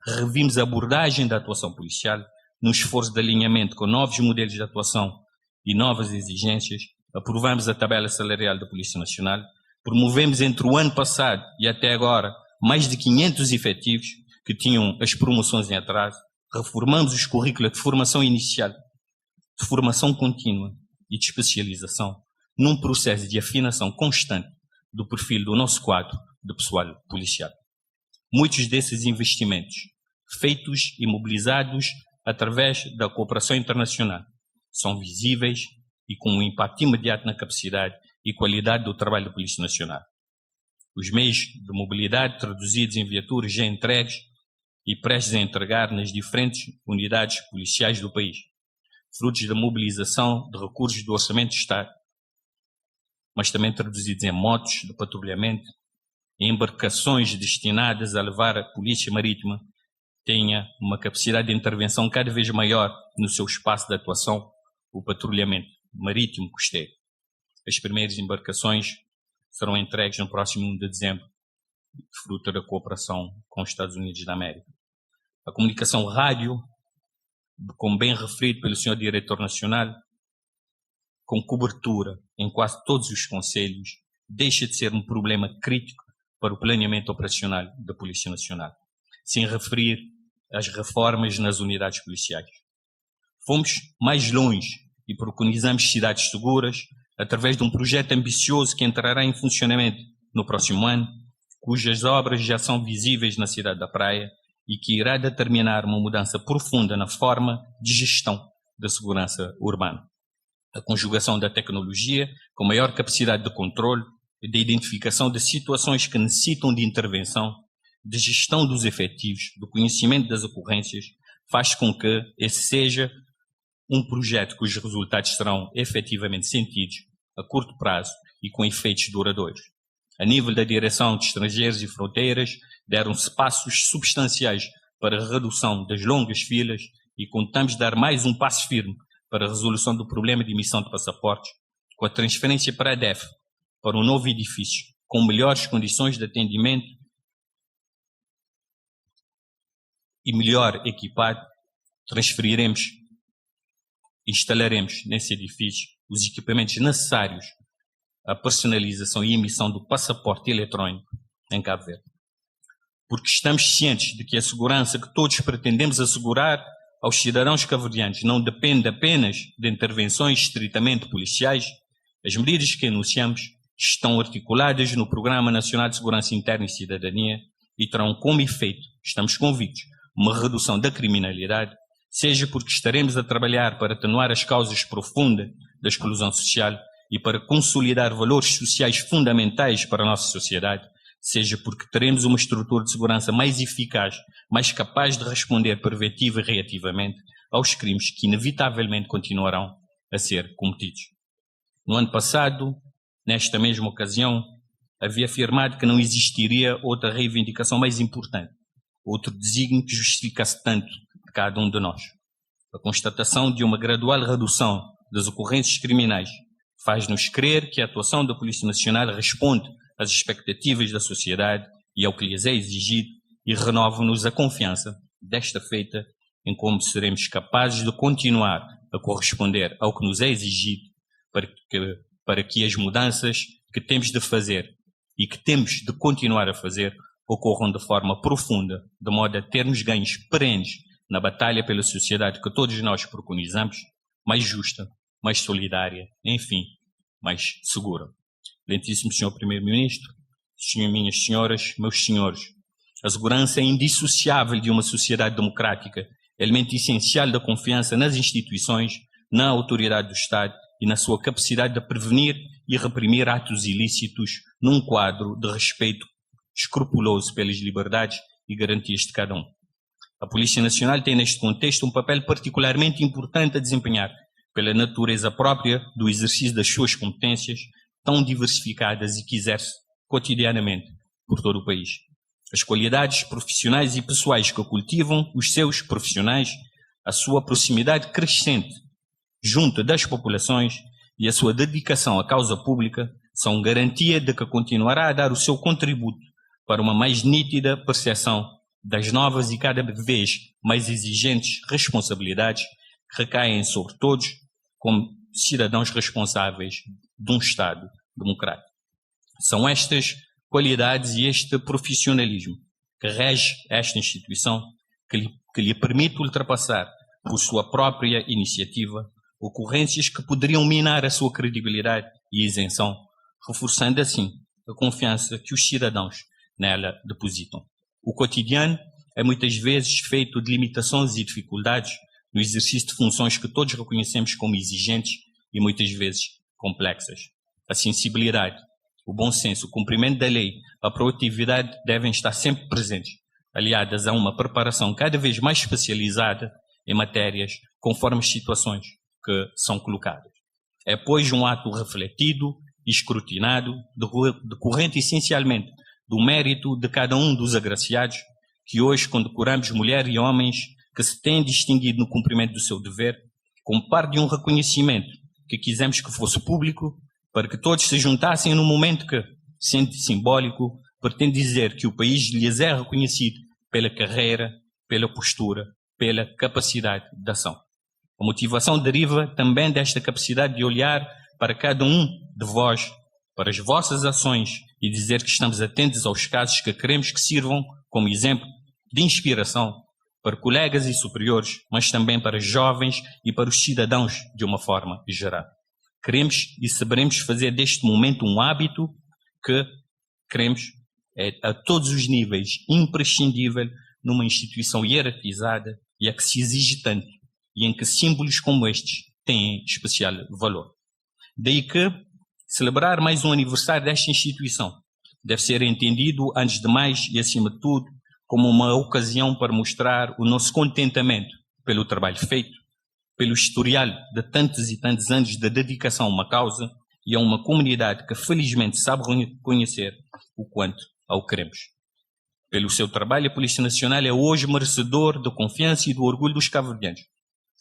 Revimos a abordagem da atuação policial no esforço de alinhamento com novos modelos de atuação e novas exigências. Aprovamos a tabela salarial da Polícia Nacional. Promovemos entre o ano passado e até agora mais de 500 efetivos que tinham as promoções em atraso. Reformamos os currículos de formação inicial, de formação contínua e de especialização num processo de afinação constante do perfil do nosso quadro de pessoal policial. Muitos desses investimentos, feitos e mobilizados através da cooperação internacional, são visíveis e com um impacto imediato na capacidade e qualidade do trabalho da Polícia Nacional. Os meios de mobilidade traduzidos em viaturas já entregues e prestes a entregar nas diferentes unidades policiais do país, frutos da mobilização de recursos do Orçamento do Estado, mas também traduzidos em motos de patrulhamento, em embarcações destinadas a levar a Polícia Marítima tenha uma capacidade de intervenção cada vez maior no seu espaço de atuação, o patrulhamento. marítimo costeiro. As primeiras embarcações serão entregues no próximo 1 de dezembro, fruto da cooperação com os Estados Unidos da América. A comunicação rádio, como bem referido pelo Sr. Diretor Nacional, com cobertura em quase todos os concelhos, deixa de ser um problema crítico para o planeamento operacional da Polícia Nacional, sem referir às reformas nas unidades policiais. Fomos mais longe e preconizamos cidades seguras através de um projeto ambicioso que entrará em funcionamento no próximo ano, cujas obras já são visíveis na cidade da Praia e que irá determinar uma mudança profunda na forma de gestão da segurança urbana. A conjugação da tecnologia com maior capacidade de controle e de identificação de situações que necessitam de intervenção, de gestão dos efetivos, do conhecimento das ocorrências, faz com que esse seja um projeto cujos resultados serão efetivamente sentidos a curto prazo e com efeitos duradouros. A nível da Direção de Estrangeiros e Fronteiras, deram-se passos substanciais para a redução das longas filas e contamos dar mais um passo firme para a resolução do problema de emissão de passaportes, com a transferência para a DEF, para um novo edifício, com melhores condições de atendimento e melhor equipado, instalaremos nesse edifício os equipamentos necessários à personalização e emissão do passaporte eletrónico em Cabo Verde. Porque estamos cientes de que a segurança que todos pretendemos assegurar aos cidadãos cabo-verdianos não depende apenas de intervenções estritamente policiais, as medidas que anunciamos estão articuladas no Programa Nacional de Segurança Interna e Cidadania e terão como efeito, estamos convictos, uma redução da criminalidade, seja porque estaremos a trabalhar para atenuar as causas profundas da exclusão social e para consolidar valores sociais fundamentais para a nossa sociedade, seja porque teremos uma estrutura de segurança mais eficaz, mais capaz de responder preventiva e reativamente aos crimes que inevitavelmente continuarão a ser cometidos. No ano passado, nesta mesma ocasião, havia afirmado que não existiria outra reivindicação mais importante, outro desígnio que justificasse tanto de cada um de nós. A constatação de uma gradual redução das ocorrências criminais faz-nos crer que a atuação da Polícia Nacional responde às expectativas da sociedade e ao que lhes é exigido e renova-nos a confiança, desta feita, em como seremos capazes de continuar a corresponder ao que nos é exigido para que as mudanças que temos de fazer e que temos de continuar a fazer ocorram de forma profunda, de modo a termos ganhos perenes na batalha pela sociedade que todos nós preconizamos, mais justa, mais solidária, enfim, mais segura. Excelentíssimo Sr. Primeiro-Ministro, minhas senhoras, meus senhores, a segurança é indissociável de uma sociedade democrática, elemento essencial da confiança nas instituições, na autoridade do Estado e na sua capacidade de prevenir e reprimir atos ilícitos num quadro de respeito escrupuloso pelas liberdades e garantias de cada um. A Polícia Nacional tem neste contexto um papel particularmente importante a desempenhar, pela natureza própria do exercício das suas competências, tão diversificadas e que exerce cotidianamente por todo o país. As qualidades profissionais e pessoais que cultivam os seus profissionais, a sua proximidade crescente junto das populações e a sua dedicação à causa pública são garantia de que continuará a dar o seu contributo para uma mais nítida percepção das novas e cada vez mais exigentes responsabilidades que recaem sobre todos como cidadãos responsáveis de um Estado democrático. São estas qualidades e este profissionalismo que rege esta instituição que lhe permite ultrapassar, por sua própria iniciativa, ocorrências que poderiam minar a sua credibilidade e isenção, reforçando assim a confiança que os cidadãos nela depositam. O cotidiano é muitas vezes feito de limitações e dificuldades no exercício de funções que todos reconhecemos como exigentes e muitas vezes complexas. A sensibilidade, o bom senso, o cumprimento da lei, a proatividade devem estar sempre presentes, aliadas a uma preparação cada vez mais especializada em matérias conforme as situações que são colocadas. É, pois, um ato refletido e escrutinado, decorrente essencialmente do mérito de cada um dos agraciados, que hoje condecoramos mulheres e homens que se têm distinguido no cumprimento do seu dever, como parte de um reconhecimento que quisemos que fosse público, para que todos se juntassem num momento que, sendo simbólico, pretende dizer que o país lhes é reconhecido pela carreira, pela postura, pela capacidade de ação. A motivação deriva também desta capacidade de olhar para cada um de vós, para as vossas ações e dizer que estamos atentos aos casos que queremos que sirvam como exemplo de inspiração para colegas e superiores, mas também para jovens e para os cidadãos de uma forma geral. Queremos e saberemos fazer deste momento um hábito que queremos a todos os níveis imprescindível numa instituição hierarquizada e a que se exige tanto e em que símbolos como estes têm especial valor. Daí que celebrar mais um aniversário desta instituição deve ser entendido, antes de mais e acima de tudo, como uma ocasião para mostrar o nosso contentamento pelo trabalho feito, pelo historial de tantos e tantos anos de dedicação a uma causa e a uma comunidade que felizmente sabe reconhecer o quanto ao queremos. Pelo seu trabalho, a Polícia Nacional é hoje merecedor da confiança e do orgulho dos cabo-verdianos.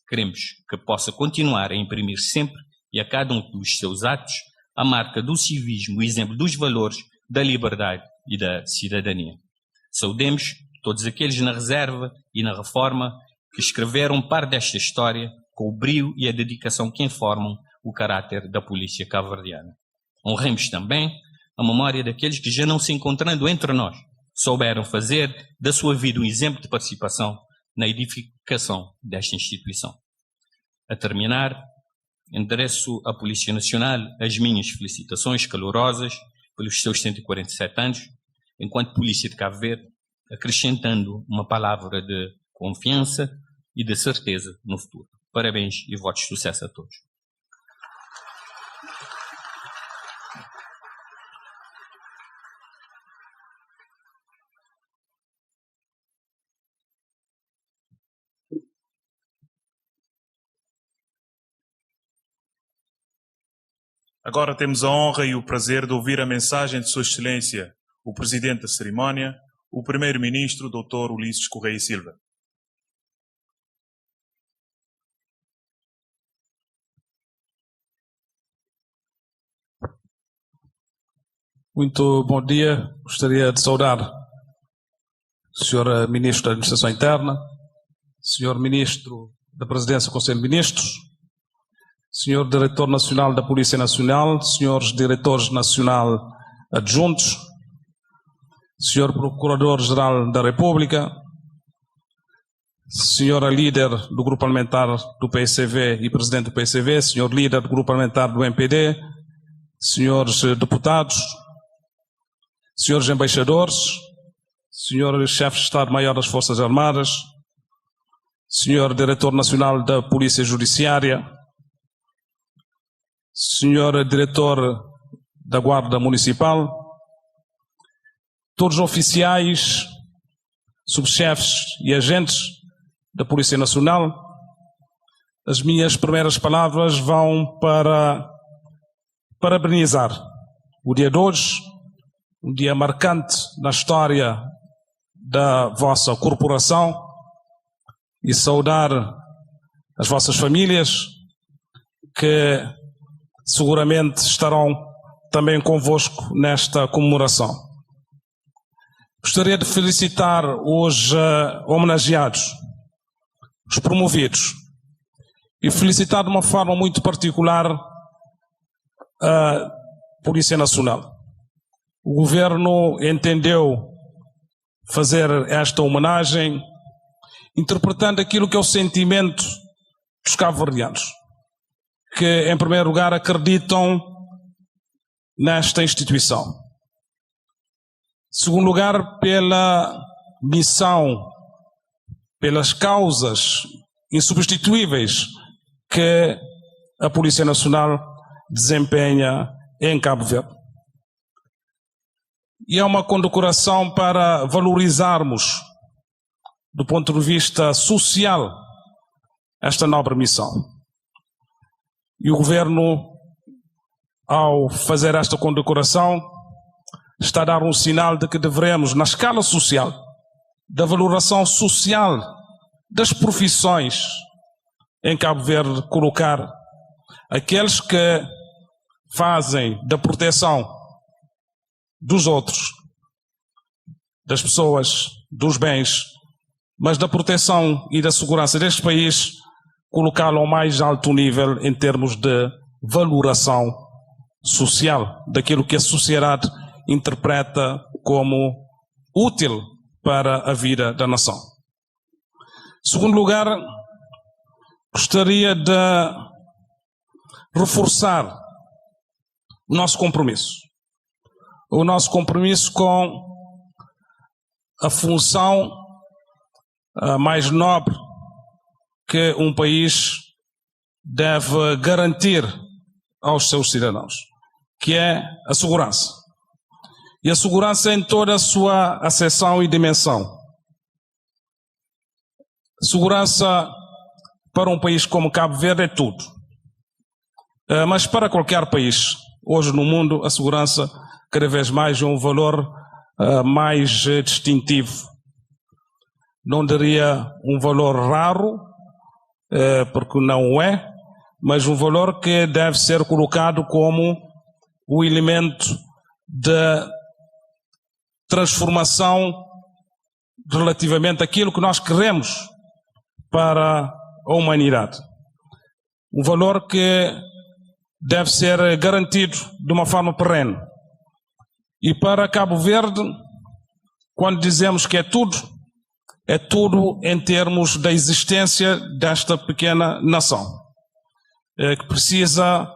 Queremos que possa continuar a imprimir sempre e a cada um dos seus atos a marca do civismo, o exemplo dos valores, da liberdade e da cidadania. Saudemos todos aqueles na reserva e na reforma que escreveram parte desta história com o brio e a dedicação que informam o caráter da polícia cabo-verdiana. Honremos também a memória daqueles que, já não se encontrando entre nós, souberam fazer da sua vida um exemplo de participação na edificação desta instituição. A terminar, endereço à Polícia Nacional as minhas felicitações calorosas pelos seus 147 anos, enquanto Polícia de Cabo Verde, acrescentando uma palavra de confiança e de certeza no futuro. Parabéns e votos de sucesso a todos. Agora temos a honra e o prazer de ouvir a mensagem de Sua Excelência, o Presidente da cerimónia, o Primeiro-Ministro, Dr. Ulisses Correia Silva. Muito bom dia. Gostaria de saudar o Sr. Ministro da Administração Interna, Sr. Ministro da Presidência do Conselho de Ministros, Sr. Diretor Nacional da Polícia Nacional, Srs. Diretores Nacional Adjuntos, Sr. Procurador-Geral da República, Sra. Líder do Grupo Parlamentar do PSCV e Presidente do PSCV, Sr. Líder do Grupo Parlamentar do MPD, Srs. Deputados, Srs. Embaixadores, Sr. Chefe de Estado-Maior das Forças Armadas, Sr. Diretor Nacional da Polícia Judiciária, Sr. Diretor da Guarda Municipal, todos os oficiais, subchefes e agentes da Polícia Nacional, as minhas primeiras palavras vão para parabenizar o dia de hoje, um dia marcante na história da vossa corporação, e saudar as vossas famílias que seguramente estarão também convosco nesta comemoração. Gostaria de felicitar os homenageados, os promovidos, e felicitar de uma forma muito particular a Polícia Nacional. O Governo entendeu fazer esta homenagem interpretando aquilo que é o sentimento dos cabo-verdianos, que, em primeiro lugar, acreditam nesta instituição. Em segundo lugar, pela missão, pelas causas insubstituíveis que a Polícia Nacional desempenha em Cabo Verde. E é uma condecoração para valorizarmos, do ponto de vista social, esta nobre missão. E o Governo, ao fazer esta condecoração, está a dar um sinal de que devemos, na escala social, da valoração social das profissões em Cabo Verde, colocar aqueles que fazem da proteção dos outros, das pessoas, dos bens, mas da proteção e da segurança deste país, colocá-lo ao mais alto nível em termos de valoração social, daquilo que a sociedade interpreta como útil para a vida da nação. Em segundo lugar, gostaria de reforçar o nosso compromisso com a função mais nobre que um país deve garantir aos seus cidadãos, que é a segurança. E a segurança em toda a sua acessão e dimensão. Segurança para um país como Cabo Verde é tudo. Mas para qualquer país, hoje no mundo, a segurança cada vez mais é um valor mais distintivo. Não diria um valor raro, porque não é, mas um valor que deve ser colocado como o elemento de transformação relativamente àquilo que nós queremos para a humanidade. Um valor que deve ser garantido de uma forma perene. E para Cabo Verde, quando dizemos que é tudo em termos da existência desta pequena nação, que precisa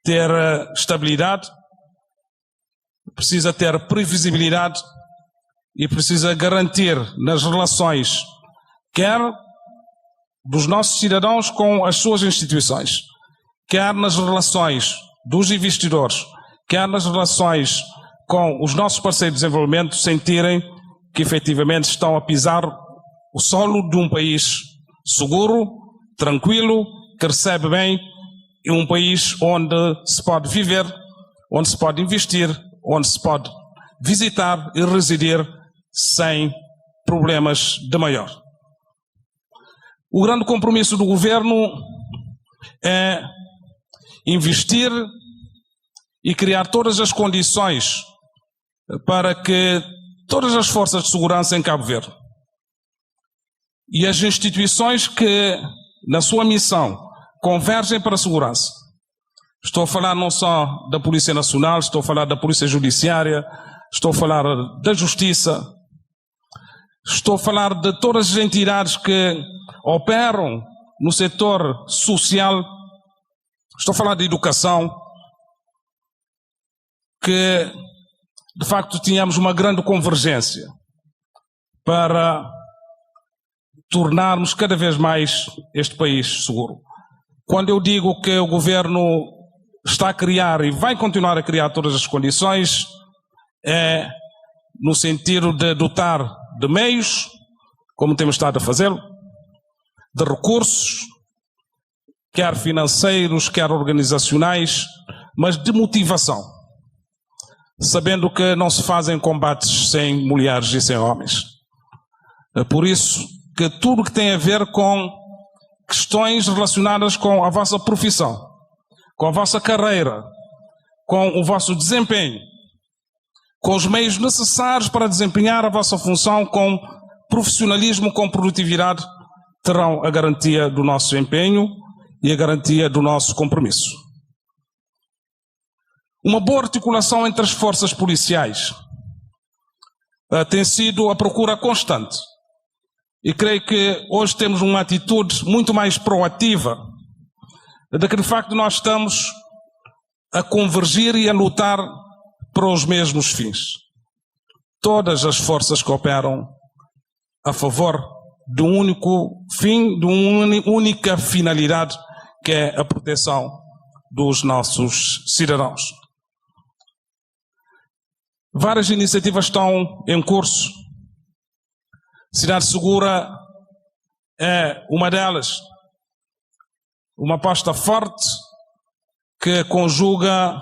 ter estabilidade, precisa ter previsibilidade e precisa garantir nas relações, quer dos nossos cidadãos com as suas instituições, quer nas relações dos investidores, quer nas relações com os nossos parceiros de desenvolvimento, sentirem que efetivamente estão a pisar o solo de um país seguro, tranquilo, que recebe bem, e um país onde se pode viver, onde se pode investir, onde se pode visitar e residir sem problemas de maior. O grande compromisso do governo é investir e criar todas as condições para que todas as forças de segurança em Cabo Verde e as instituições que, na sua missão, convergem para a segurança. Estou a falar não só da Polícia Nacional, estou a falar da Polícia Judiciária, estou a falar da Justiça, estou a falar de todas as entidades que operam no setor social, estou a falar de educação, que de facto tínhamos uma grande convergência para tornarmos cada vez mais este país seguro. Quando eu digo que o governo está a criar e vai continuar a criar todas as condições, é no sentido de dotar de meios, como temos estado a fazê-lo, de recursos, quer financeiros, quer organizacionais, mas de motivação, sabendo que não se fazem combates sem mulheres e sem homens. É por isso que tudo que tem a ver com questões relacionadas com a vossa profissão, com a vossa carreira, com o vosso desempenho, com os meios necessários para desempenhar a vossa função com profissionalismo, com produtividade, terão a garantia do nosso empenho e a garantia do nosso compromisso. Uma boa articulação entre as forças policiais tem sido a procura constante. E creio que hoje temos uma atitude muito mais proativa de que de facto nós estamos a convergir e a lutar para os mesmos fins. Todas as forças que operam a favor de um único fim, de uma única finalidade, que é a proteção dos nossos cidadãos. Várias iniciativas estão em curso. Cidade Segura é uma delas. Uma aposta forte que conjuga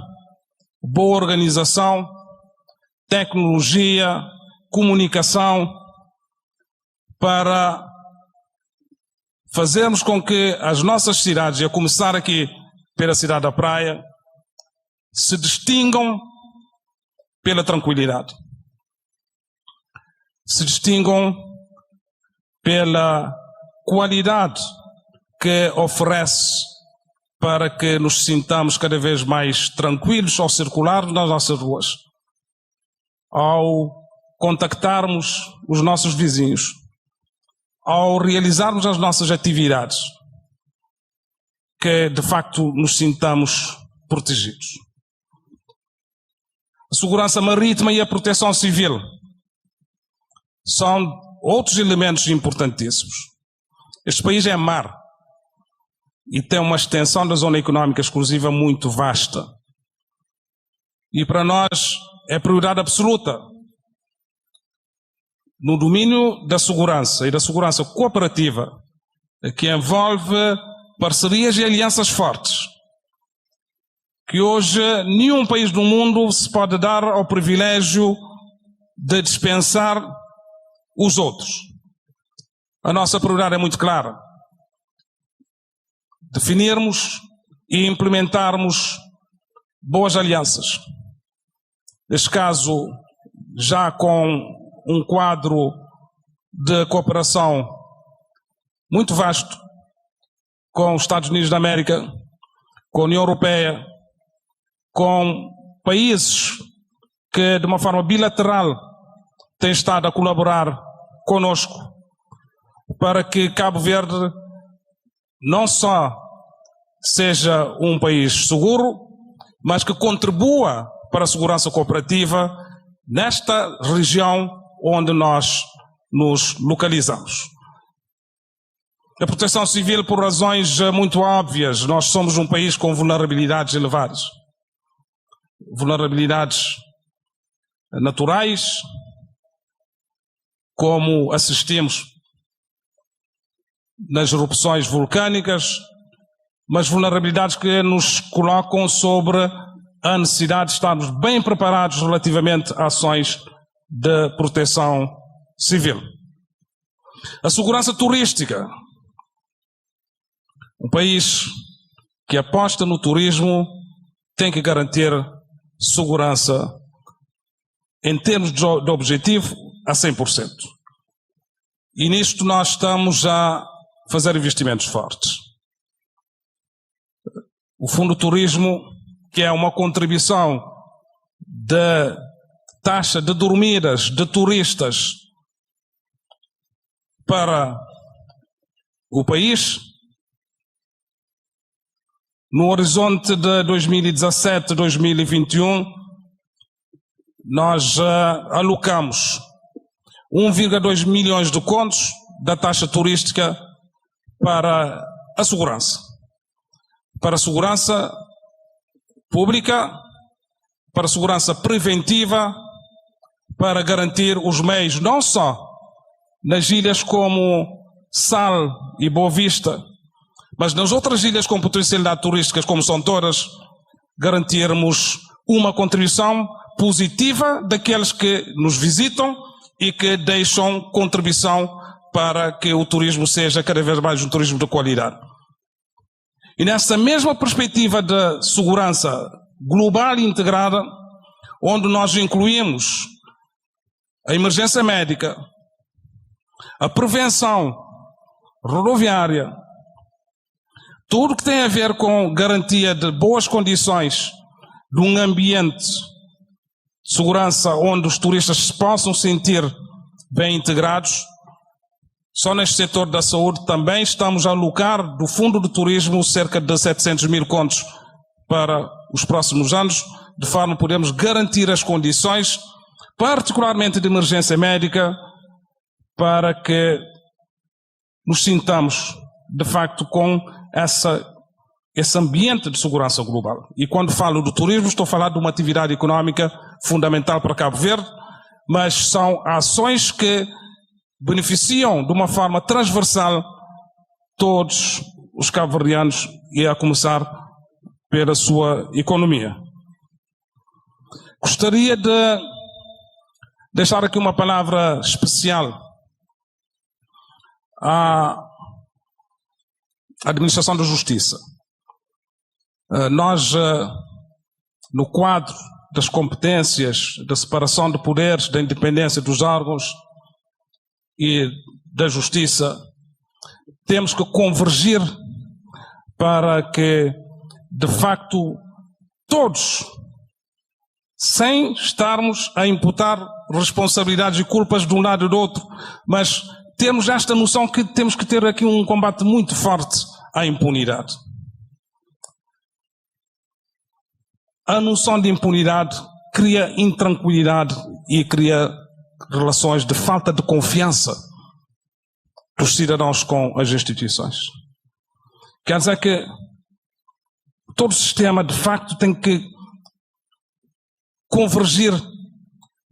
boa organização, tecnologia, comunicação, para fazermos com que as nossas cidades, e a começar aqui pela cidade da Praia se distingam pela tranquilidade, se distingam pela qualidade que oferece para que nos sintamos cada vez mais tranquilos ao circular nas nossas ruas, ao contactarmos os nossos vizinhos, ao realizarmos as nossas atividades, que de facto nos sintamos protegidos. A segurança marítima e a proteção civil são outros elementos importantíssimos. Este país é mar e tem uma extensão da zona económica exclusiva muito vasta. E para nós é prioridade absoluta no domínio da segurança e da segurança cooperativa, que envolve parcerias e alianças fortes, que hoje nenhum país do mundo se pode dar ao privilégio de dispensar os outros. A nossa prioridade é muito clara: definirmos e implementarmos boas alianças. Neste caso, já com um quadro de cooperação muito vasto com os Estados Unidos da América, com a União Europeia, com países que de uma forma bilateral têm estado a colaborar conosco para que Cabo Verde não só seja um país seguro, mas que contribua para a segurança cooperativa nesta região onde nós nos localizamos. A proteção civil, por razões muito óbvias. Nós somos um país com vulnerabilidades elevadas. Vulnerabilidades naturais, como assistimos nas erupções vulcânicas, mas vulnerabilidades que nos colocam sobre a necessidade de estarmos bem preparados relativamente a ações de proteção civil. A segurança turística. Um país que aposta no turismo tem que garantir segurança em termos de objetivo a 100%. E nisto nós estamos a fazer investimentos fortes. O Fundo Turismo, que é uma contribuição de taxa de dormidas de turistas para o país, no horizonte de 2017-2021, nós alocamos 1,2 milhões de contos da taxa turística para a segurança pública, para a segurança preventiva, para garantir os meios, não só nas ilhas como Sal e Boa Vista, mas nas outras ilhas com potencialidade turística, como são todas, garantirmos uma contribuição positiva daqueles que nos visitam e que deixam contribuição para que o turismo seja cada vez mais um turismo de qualidade. E nessa mesma perspectiva de segurança global e integrada, onde nós incluímos a emergência médica, a prevenção rodoviária, tudo que tem a ver com garantia de boas condições de um ambiente de segurança onde os turistas se possam sentir bem integrados. Só neste setor da saúde também estamos a alocar do Fundo de Turismo cerca de 700 mil contos para os próximos anos, de forma que podemos garantir as condições, particularmente de emergência médica, para que nos sintamos, de facto, com esse ambiente de segurança global. E quando falo do turismo, estou a falar de uma atividade económica fundamental para Cabo Verde, mas são ações que beneficiam de uma forma transversal todos os cabo-verdianos, e a começar pela sua economia. Gostaria de deixar aqui uma palavra especial à Administração da Justiça. Nós, no quadro das competências, da separação de poderes, da independência dos órgãos e da justiça, temos que convergir para que, de facto, todos, sem estarmos a imputar responsabilidades e culpas de um lado e do outro, mas temos esta noção que temos que ter aqui um combate muito forte à impunidade. A noção de impunidade cria intranquilidade e cria relações de falta de confiança dos cidadãos com as instituições. Quer dizer que todo o sistema, de facto, tem que convergir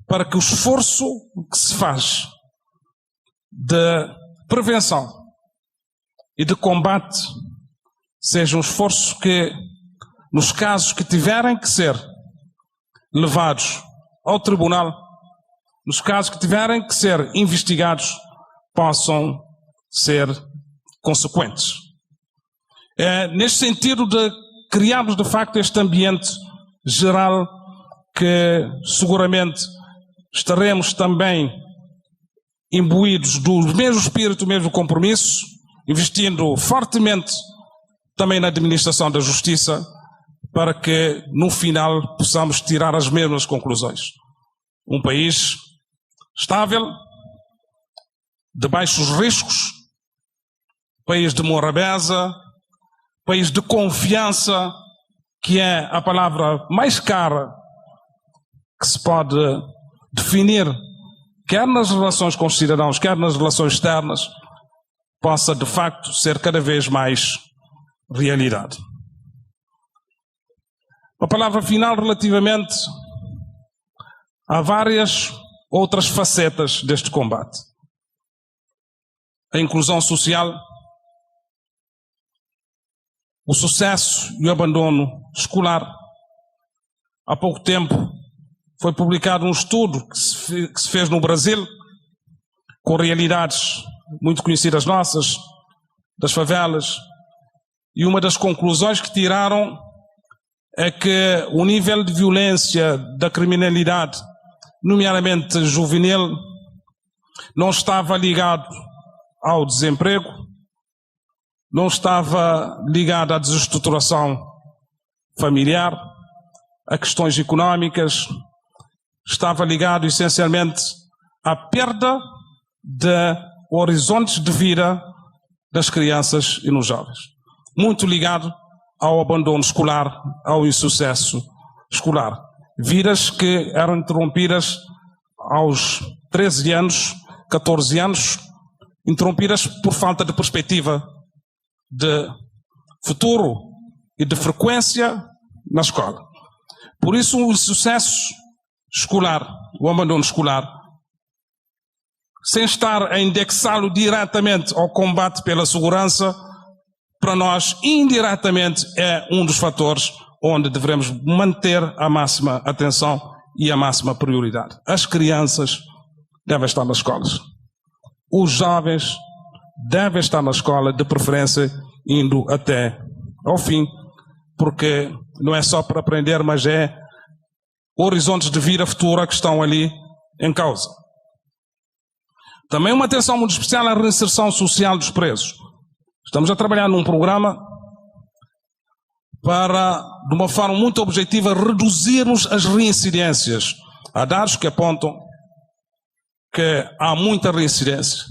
para que o esforço que se faz de prevenção e de combate seja um esforço que, nos casos que tiverem que ser levados ao tribunal, nos casos que tiverem que ser investigados, possam ser consequentes. É neste sentido de criarmos, de facto, este ambiente geral que seguramente estaremos também imbuídos do mesmo espírito, do mesmo compromisso, investindo fortemente também na administração da justiça, para que no final possamos tirar as mesmas conclusões. Um país estável, de baixos riscos, país de morabeza, país de confiança, que é a palavra mais cara que se pode definir, quer nas relações com os cidadãos, quer nas relações externas, possa de facto ser cada vez mais realidade. A palavra final relativamente a várias outras facetas deste combate. A inclusão social, o sucesso e o abandono escolar. Há pouco tempo foi publicado um estudo que se fez no Brasil, com realidades muito conhecidas nossas, das favelas, e uma das conclusões que tiraram é que o nível de violência da criminalidade, nomeadamente juvenil, não estava ligado ao desemprego, não estava ligado à desestruturação familiar, a questões económicas, estava ligado essencialmente à perda de horizontes de vida das crianças e nos jovens. Muito ligado ao abandono escolar, ao insucesso escolar. Vidas que eram interrompidas aos 13 anos, 14 anos, interrompidas por falta de perspectiva de futuro e de frequência na escola. Por isso, o insucesso escolar, o abandono escolar, sem estar a indexá-lo diretamente ao combate pela segurança, para nós, indiretamente, é um dos fatores onde devemos manter a máxima atenção e a máxima prioridade. As crianças devem estar nas escolas. Os jovens devem estar na escola, de preferência indo até ao fim, porque não é só para aprender, mas é horizontes de vida futura que estão ali em causa. Também uma atenção muito especial à reinserção social dos presos. Estamos a trabalhar num programa para, de uma forma muito objetiva, reduzirmos as reincidências. Há dados que apontam que há muita reincidência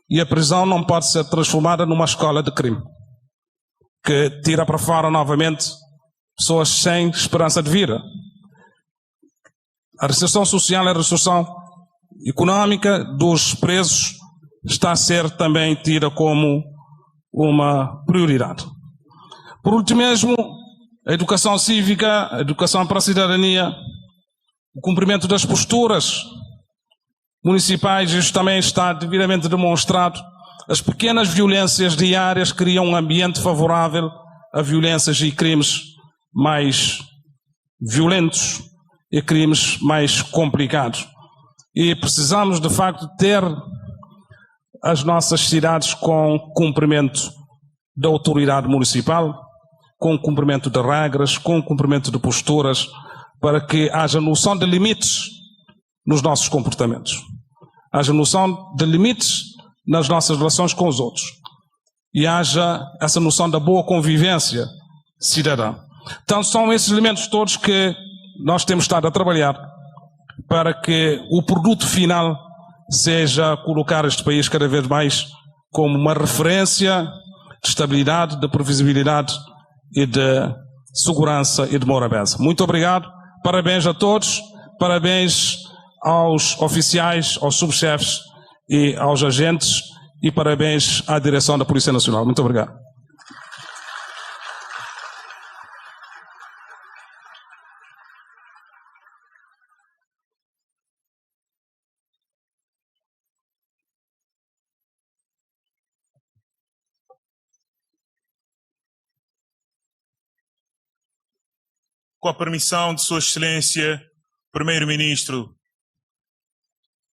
e a prisão não pode ser transformada numa escola de crime, que tira para fora novamente pessoas sem esperança de vida. A reinserção social, a reinserção económica dos presos está a ser também tida como uma prioridade. Por último mesmo, a educação cívica, a educação para a cidadania, o cumprimento das posturas municipais, isto também está devidamente demonstrado. As pequenas violências diárias criam um ambiente favorável a violências e crimes mais violentos e crimes mais complicados. E precisamos, de facto, ter as nossas cidades com cumprimento da autoridade municipal, com o cumprimento de regras, com o cumprimento de posturas, para que haja noção de limites nos nossos comportamentos. Haja noção de limites nas nossas relações com os outros. E haja essa noção da boa convivência cidadã. Então são esses elementos todos que nós temos estado a trabalhar para que o produto final seja colocar este país cada vez mais como uma referência de estabilidade, de previsibilidade e de segurança e de morabeza. Muito obrigado, parabéns a todos, parabéns aos oficiais, aos subchefes e aos agentes e parabéns à direção da Polícia Nacional. Muito obrigado. Com a permissão de Sua Excelência, Primeiro-Ministro,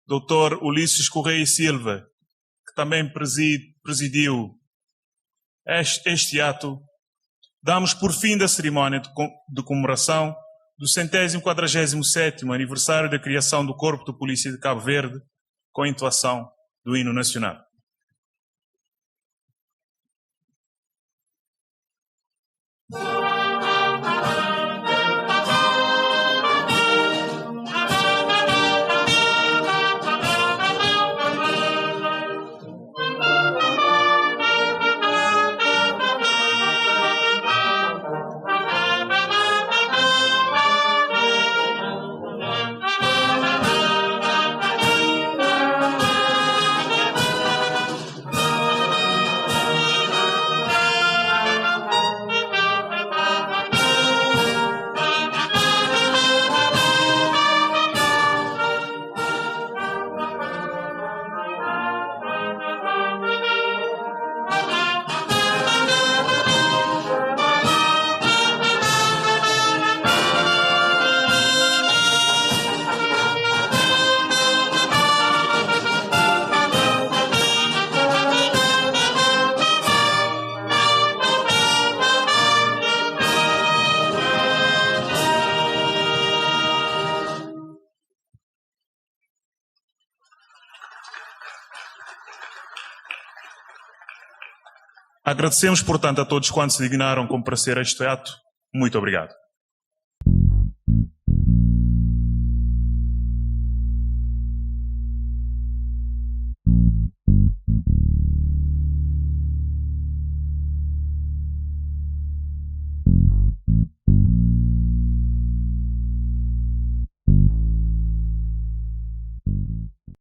Dr. Ulisses Correia e Silva, que também presidiu este ato, damos por fim da cerimónia de comemoração do 147º aniversário da criação do Corpo de Polícia de Cabo Verde, com a entoação do hino nacional. Agradecemos, portanto, a todos quantos se dignaram comparecer a este ato. Muito obrigado.